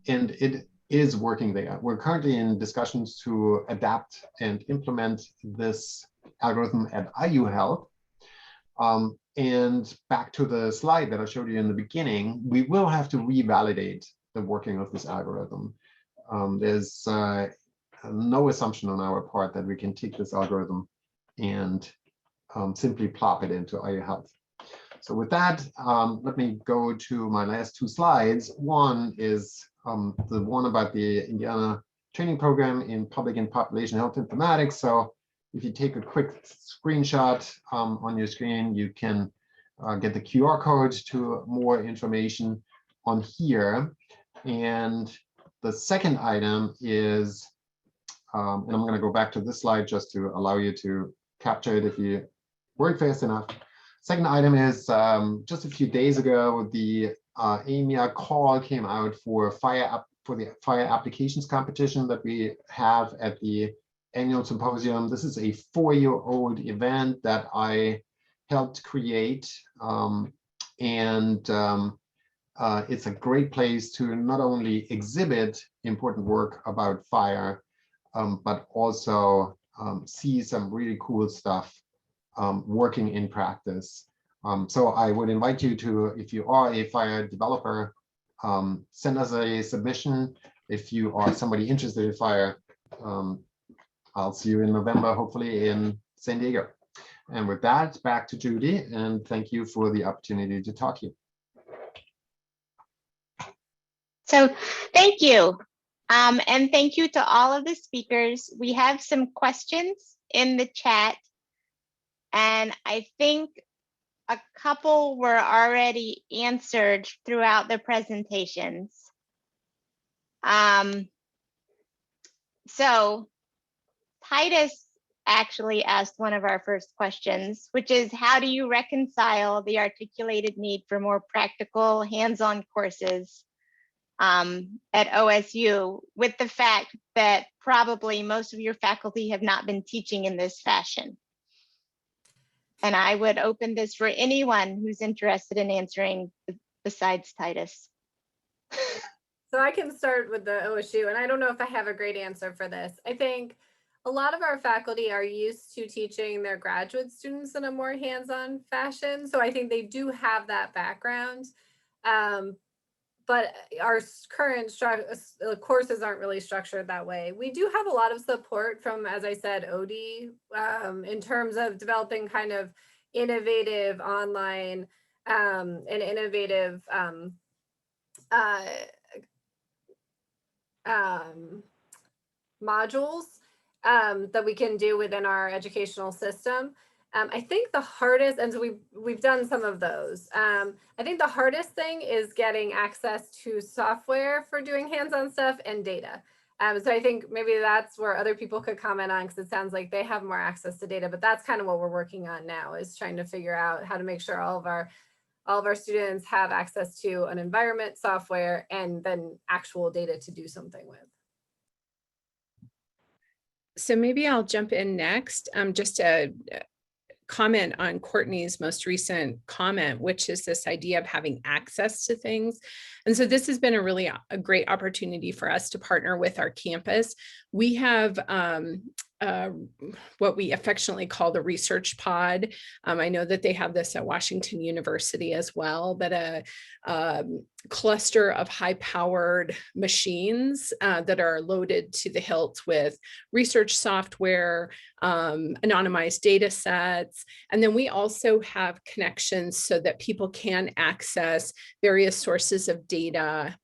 it is working there. We're currently in discussions to adapt and implement this algorithm at IU Health. And back to the slide that I showed you in the beginning, we will have to revalidate the working of this algorithm. There's no assumption on our part that we can take this algorithm and simply plop it into IU Health. So with that, let me go to my last 2 slides. One is the one about the Indiana training program in public and population health informatics. So if you take a quick screenshot on your screen, you can get the QR code to more information on here. And the second item is, and I'm going to go back to this slide just to allow you to capture it if you work fast enough. Second item is just a few days ago, the AMIA call came out for the fire applications competition that we have at the annual symposium. This is a 4-year-old event that I helped create, and it's a great place to not only exhibit important work about fire, but also see some really cool stuff working in practice. So I would invite you to, if you are a fire developer, send us a submission. If you are somebody interested in fire, I'll see you in November, hopefully in San Diego. And with that, back to Judy, and thank you for the opportunity to talk to you. So thank you. And thank you to all of the speakers. We have some questions in the chat, and I think a couple were already answered throughout the presentations. So Titus actually asked one of our first questions, which is how do you reconcile the articulated need for more practical hands-on courses at OSU with the fact that probably most of your faculty have not been teaching in this fashion? And I would open this for anyone who's interested in answering besides Titus. So I can start with the OSU, and I don't know if I have a great answer for this. I think a lot of our faculty are used to teaching their graduate students in a more hands-on fashion. So I think they do have that background. But our current courses aren't really structured that way. We do have a lot of support from, as I said, OD in terms of developing kind of innovative online and innovative modules that we can do within our educational system. I think the hardest, and so we've done some of those. I think the hardest thing is getting access to software for doing hands-on stuff and data. So I think maybe that's where other people could comment on, because it sounds like they have more access to data, but that's kind of what we're working on now, is trying to figure out how to make sure all of our students have access to an environment, software, and then actual data to do something with. So maybe I'll jump in next, just to comment on Courtney's most recent comment, which is this idea of having access to things. And so this has been a great opportunity for us to partner with our campus. We have what we affectionately call the research pod. I know that they have this at Washington University as well, but a cluster of high-powered machines that are loaded to the hilt with research software, anonymized data sets. And then we also have connections so that people can access various sources of data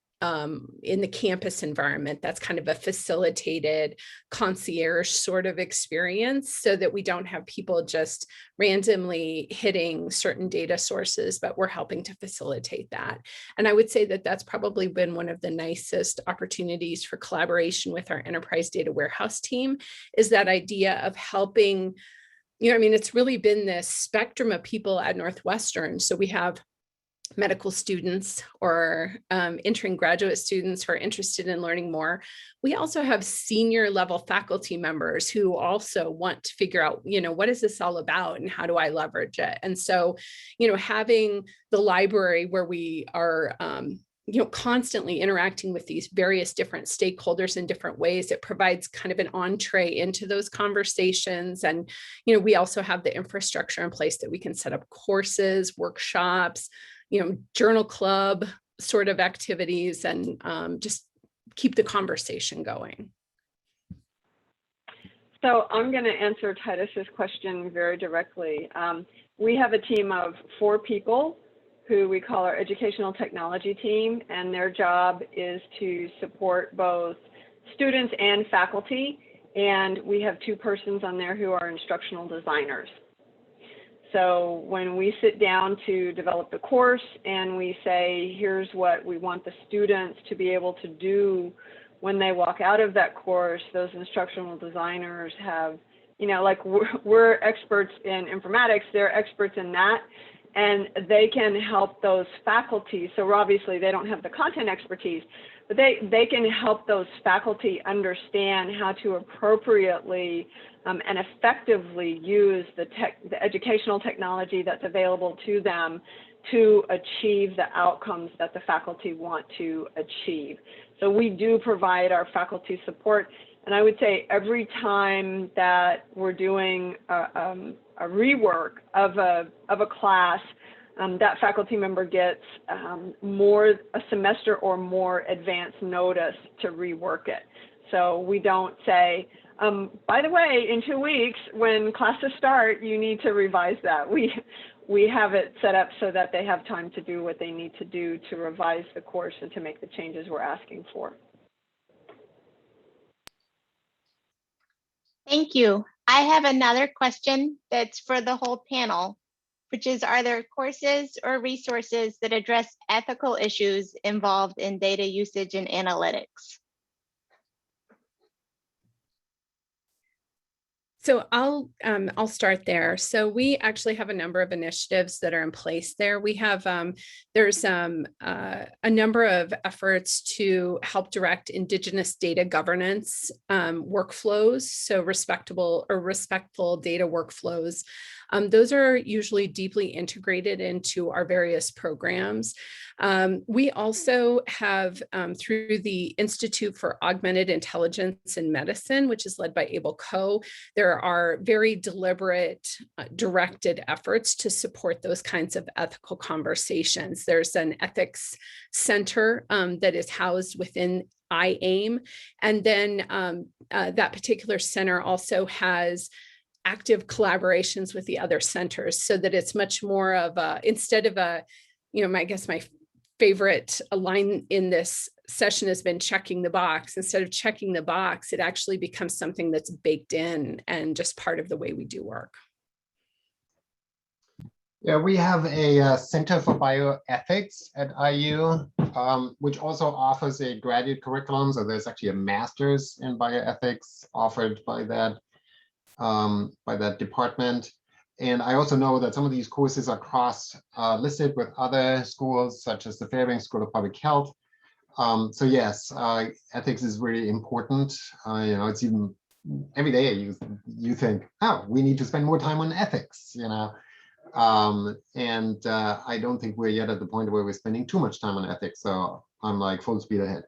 in the campus environment. That's kind of a facilitated concierge sort of experience, so that we don't have people just randomly hitting certain data sources, but we're helping to facilitate that. And I would say that that's probably been one of the nicest opportunities for collaboration with our enterprise data warehouse team, is that idea of helping, I mean, it's really been this spectrum of people at Northwestern. So we have medical students or entering graduate students who are interested in learning more. We also have senior level faculty members who also want to figure out, what is this all about and how do I leverage it? And so, having the library where we are constantly interacting with these various different stakeholders in different ways, it provides kind of an entree into those conversations. And, we also have the infrastructure in place that we can set up courses, workshops, journal club sort of activities, and just keep the conversation going. So I'm going to answer Titus's question very directly. We have a team of 4 people who we call our educational technology team, and their job is to support both students and faculty. And we have 2 persons on there who are instructional designers. So when we sit down to develop the course and we say, here's what we want the students to be able to do when they walk out of that course, those instructional designers have, like we're experts in informatics, they're experts in that, and they can help those faculty. So obviously they don't have the content expertise, but they can help those faculty understand how to appropriately and effectively use the educational technology that's available to them to achieve the outcomes that the faculty want to achieve. So we do provide our faculty support. And I would say every time that we're doing a rework of a class, that faculty member gets a semester or more advance notice to rework it. So we don't say, by the way, in 2 weeks, when classes start, you need to revise that. We have it set up so that they have time to do what they need to do to revise the course and to make the changes we're asking for. Thank you. I have another question that's for the whole panel, which is, are there courses or resources that address ethical issues involved in data usage and analytics? So I'll start there. So we actually have a number of initiatives that are in place there. We have there's a number of efforts to help direct Indigenous data governance workflows. So respectful data workflows. Those are usually deeply integrated into our various programs. We also have, through the Institute for Augmented Intelligence in Medicine, which is led by Abel Coe, there are very deliberate, directed efforts to support those kinds of ethical conversations. There's an ethics center that is housed within IAIM, and then that particular center also has active collaborations with the other centers, so that it's much more of a, instead of a, I guess my favorite line in this session has been checking the box. Instead of checking the box, it actually becomes something that's baked in and just part of the way we do work. Yeah, we have a Center for Bioethics at IU, which also offers a graduate curriculum. So there's actually a master's in bioethics offered by that department. And I also know that some of these courses are cross-listed with other schools, such as the Fairbanks School of Public Health. So yes, ethics is really important. It's even every day you think, oh, we need to spend more time on ethics, and I don't think we're yet at the point where we're spending too much time on ethics. So I'm like full speed ahead.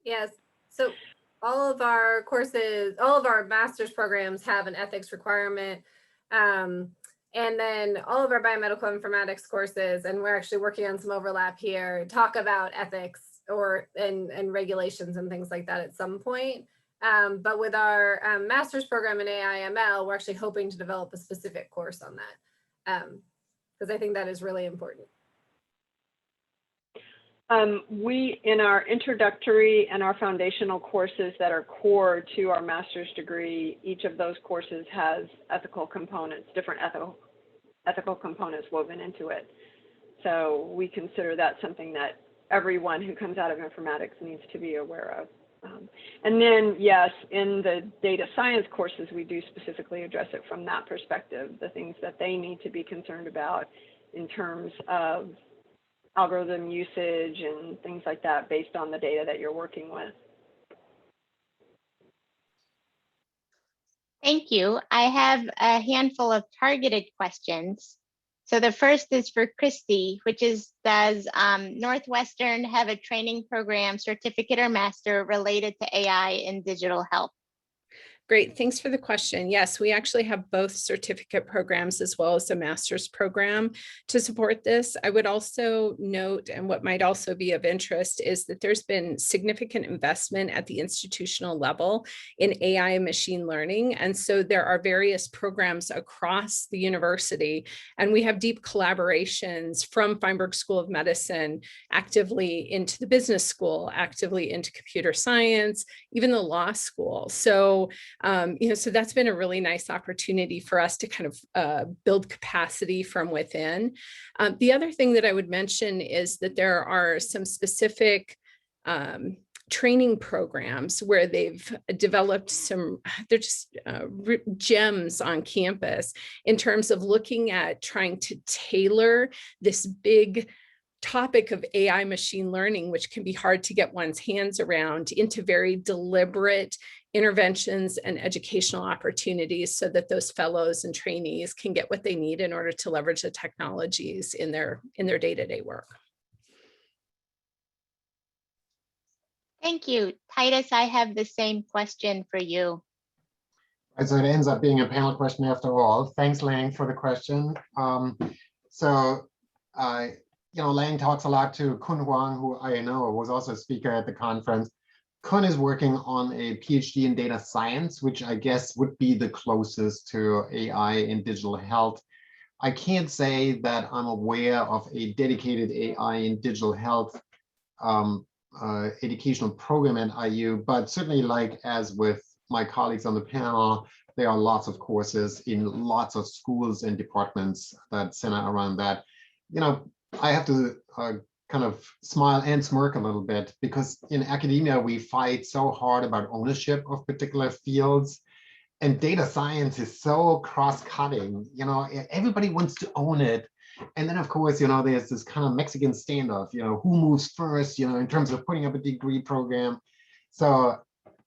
Yes. So all of our courses, all of our master's programs have an ethics requirement. And then all of our biomedical informatics courses, and we're actually working on some overlap here, talk about ethics and regulations and things like that at some point. But with our master's program in AI/ML, we're actually hoping to develop a specific course on that, because I think that is really important. We, in our introductory and our foundational courses that are core to our master's degree, each of those courses has ethical components, different ethical components woven into it. So we consider that something that everyone who comes out of informatics needs to be aware of. And then, yes, in the data science courses, we do specifically address it from that perspective, the things that they need to be concerned about in terms of algorithm usage and things like that based on the data that you're working with. Thank you. I have a handful of targeted questions. So the first is for Christy, which is, does Northwestern have a training program, certificate or master related to AI in digital health? Great, thanks for the question. Yes, we actually have both certificate programs as well as a master's program to support this. I would also note, and what might also be of interest, is that there's been significant investment at the institutional level in AI and machine learning. And so there are various programs across the university, and we have deep collaborations from Feinberg School of Medicine actively into the business school, actively into computer science, even the law school. So so that's been a really nice opportunity for us to kind of build capacity from within. The other thing that I would mention is that there are some specific training programs where they've developed they're just gems on campus in terms of looking at trying to tailor this big topic of AI machine learning, which can be hard to get one's hands around, into very deliberate interventions and educational opportunities so that those fellows and trainees can get what they need in order to leverage the technologies in their day-to-day work. Thank you. Titus, I have the same question for you. So it ends up being a panel question after all. Thanks, Lang, for the question. Lang talks a lot to Kun Huang, who I know was also a speaker at the conference. Kun is working on a PhD in data science, which I guess would be the closest to AI in digital health. I can't say that I'm aware of a dedicated AI in digital health educational program at IU, but certainly, like as with my colleagues on the panel, there are lots of courses in lots of schools and departments that center around that. I have to kind of smile and smirk a little bit, because in academia, we fight so hard about ownership of particular fields. and data science is so cross-cutting, everybody wants to own it. And then of course, there's this kind of Mexican standoff, who moves first, in terms of putting up a degree program. So,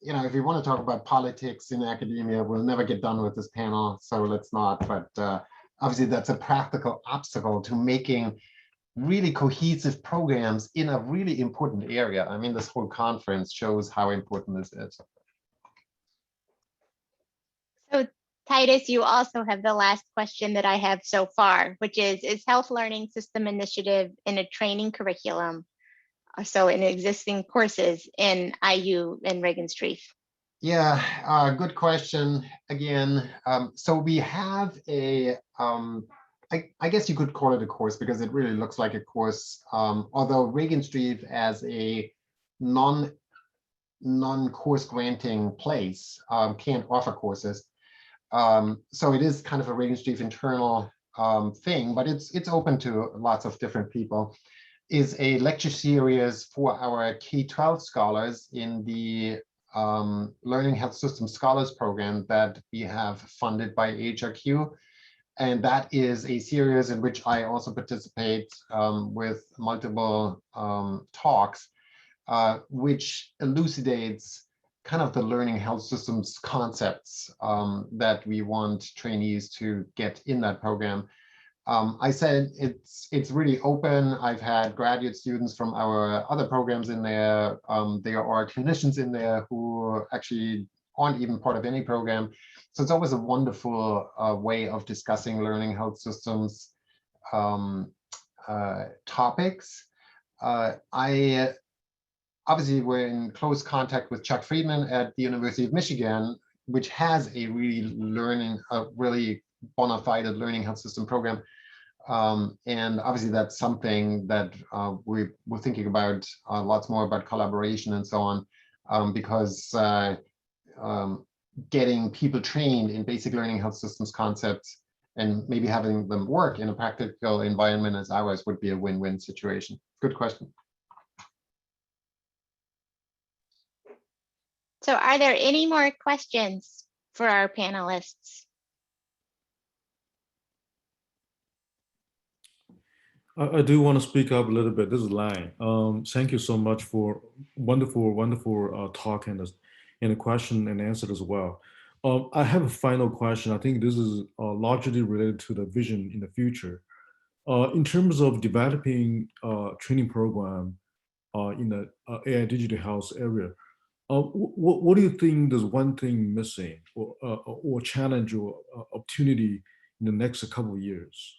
if you want to talk about politics in academia, we'll never get done with this panel, so let's not. But obviously that's a practical obstacle to making really cohesive programs in a really important area. I mean, this whole conference shows how important this is. So Titus, you also have the last question that I have so far, which is health learning system initiative in a training curriculum? So in existing courses in IU and Regenstrief? Yeah, good question again. So we have a, I guess you could call it a course because it really looks like a course, although Regenstrief as a non-course granting place can't offer courses. So it is kind of a Regenstrief internal thing, but it's open to lots of different people. Is a lecture series for our K-12 scholars in the Learning Health System Scholars Program that we have funded by HRQ. And that is a series in which I also participate with multiple talks, which elucidates kind of the learning health systems concepts that we want trainees to get in that program. I said it's really open. I've had graduate students from our other programs in there. There are clinicians in there who actually aren't even part of any program. So it's always a wonderful way of discussing learning health systems topics. I obviously we're in close contact with Chuck Friedman at the University of Michigan, which has a really bona fide learning health system program. And obviously that's something that we're thinking about lots more about collaboration and so on, because getting people trained in basic learning health systems concepts and maybe having them work in a practical environment as ours would be a win-win situation. Good question. So are there any more questions for our panelists? I do want to speak up a little bit. This is Lang. Thank you so much for wonderful talk and a question and answer as well. I have a final question. I think this is largely related to the vision in the future. In terms of developing training program in the AI digital health area, what do you think there's one thing missing or challenge or opportunity in the next couple of years?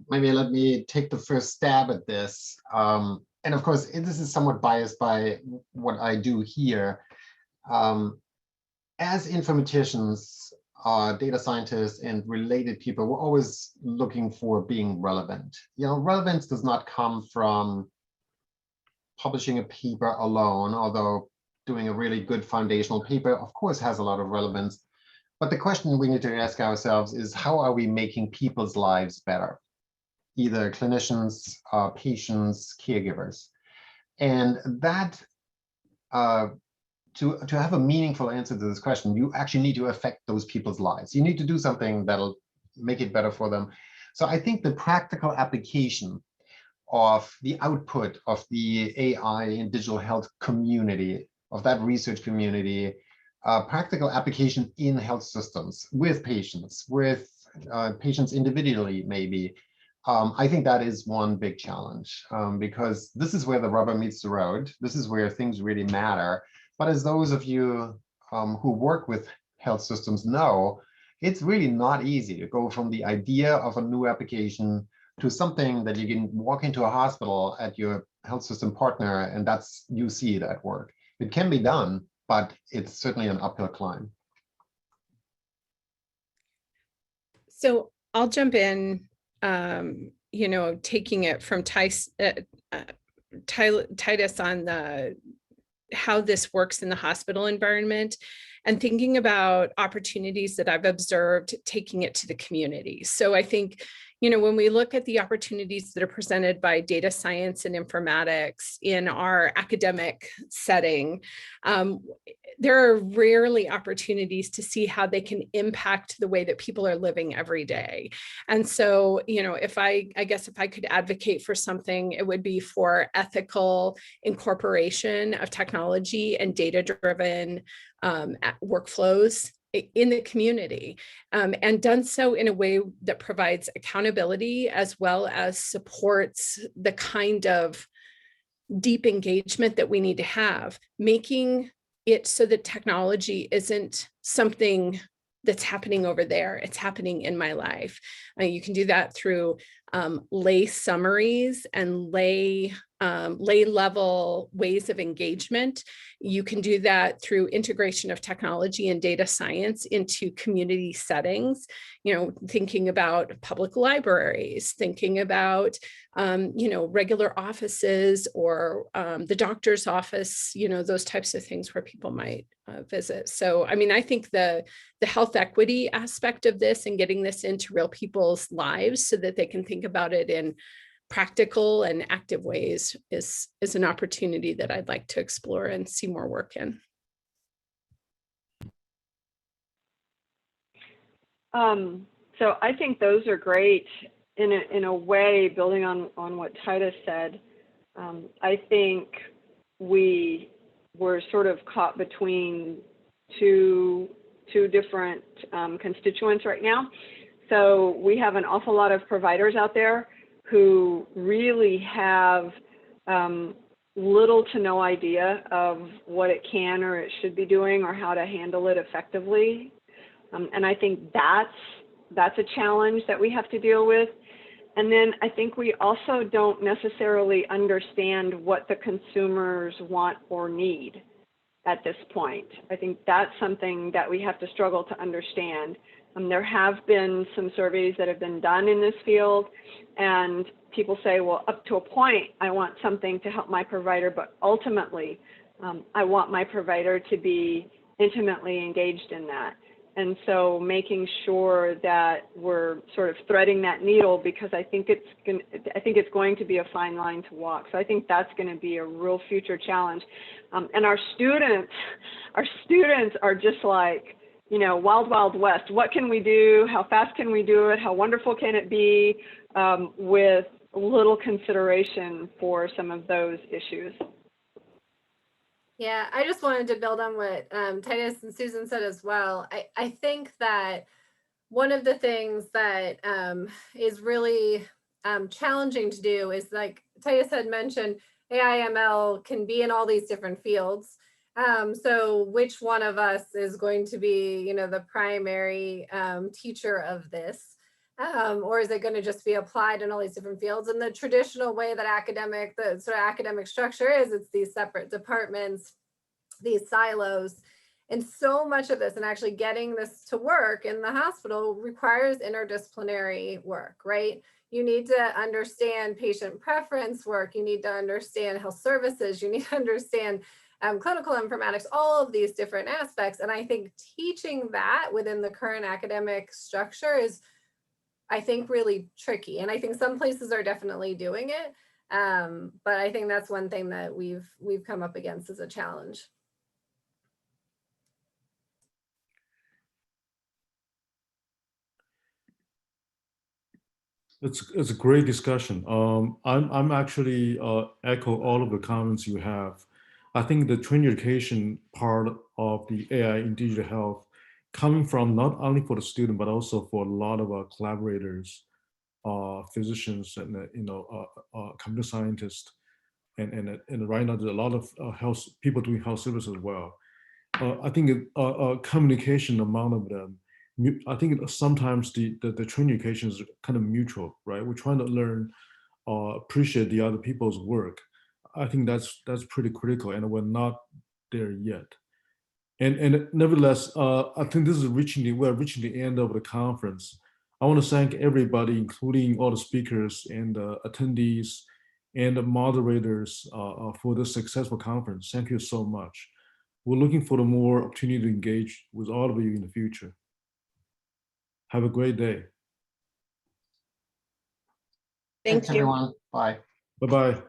Maybe let me take the first stab at this. And of course, this is somewhat biased by what I do here. As informaticians, data scientists, and related people, we're always looking for being relevant. Relevance does not come from publishing a paper alone, although doing a really good foundational paper, of course, has a lot of relevance. But the question we need to ask ourselves is, how are we making people's lives better? Either clinicians, patients, caregivers. And that, to have a meaningful answer to this question, you actually need to affect those people's lives. You need to do something that'll make it better for them. So I think the practical application of the output of the AI and digital health community, of that research community, practical application in health systems with patients individually, maybe. I think that is one big challenge, because this is where the rubber meets the road. This is where things really matter. But as those of you who work with health systems know, it's really not easy to go from the idea of a new application to something that you can walk into a hospital at your health system partner and you see it at work. It can be done, but it's certainly an uphill climb. So I'll jump in, taking it from Titus on how this works in the hospital environment. and thinking about opportunities that I've observed, taking it to the community. So I think, you know, when we look at the opportunities that are presented by data science and informatics in our academic setting, there are rarely opportunities to see how they can impact the way that people are living every day. And so, you know, if I guess if I could advocate for something, it would be for ethical incorporation of technology and data-driven workflows in the community, and done so in a way that provides accountability as well as supports the kind of deep engagement that we need to have, making it so that technology isn't something that's happening over there, it's happening in my life. You can do that through lay summaries and lay level ways of engagement. You can do that through integration of technology and data science into community settings, you know, thinking about public libraries, thinking about, you know, regular offices or the doctor's office, you know, those types of things where people might visit. So, I mean, I think the health equity aspect of this and getting this into real people's lives so that they can think about it in practical and active ways is an opportunity that I'd like to explore and see more work in. So I think those are great in a way, building on what Titus said. I think we were sort of caught between two different constituents right now. So we have an awful lot of providers out there who really have little to no idea of what it can or it should be doing or how to handle it effectively. And I think that's a challenge that we have to deal with. And then I think we also don't necessarily understand what the consumers want or need at this point. I think that's something that we have to struggle to understand. There have been some surveys that have been done in this field, and people say, well, up to a point, I want something to help my provider, but ultimately, I want my provider to be intimately engaged in that. And so making sure that we're sort of threading that needle, because I think it's going to be a fine line to walk. So I think that's going to be a real future challenge. And our students are just like, you know, wild, wild west. What can we do? How fast can we do it? How wonderful can it be? With little consideration for some of those issues. Yeah, I just wanted to build on what Titus and Susan said as well. I think that one of the things that is really challenging to do is, like Titus had mentioned, AI ML can be in all these different fields. So which one of us is going to be, you know, the primary teacher of this? Or is it going to just be applied in all these different fields? And the traditional way that the sort of academic structure is, it's these separate departments, these silos. And so much of this, and actually getting this to work in the hospital, requires interdisciplinary work, right? You need to understand patient preference work. You need to understand health services. You need to understand clinical informatics, all of these different aspects. And I think teaching that within the current academic structure is, I think, really tricky. And I think some places are definitely doing it. But I think that's one thing that we've come up against as a challenge. It's a great discussion. I'm actually echo all of the comments you have. I think the training education part of the AI in digital health, coming from not only for the student but also for a lot of our collaborators, physicians, and computer scientists, and right now there's a lot of health people doing health service as well. I think communication among of them. I think sometimes the training education is kind of mutual, right? We're trying to learn, appreciate the other people's work. I think that's pretty critical, and we're not there yet. And nevertheless, I think this is we're reaching the end of the conference. I want to thank everybody, including all the speakers and the attendees and the moderators, for this successful conference. Thank you so much. we're looking for the more opportunity to engage with all of you in the future. Have a great day. Thank Thanks, you. everyone. Bye. Bye-bye.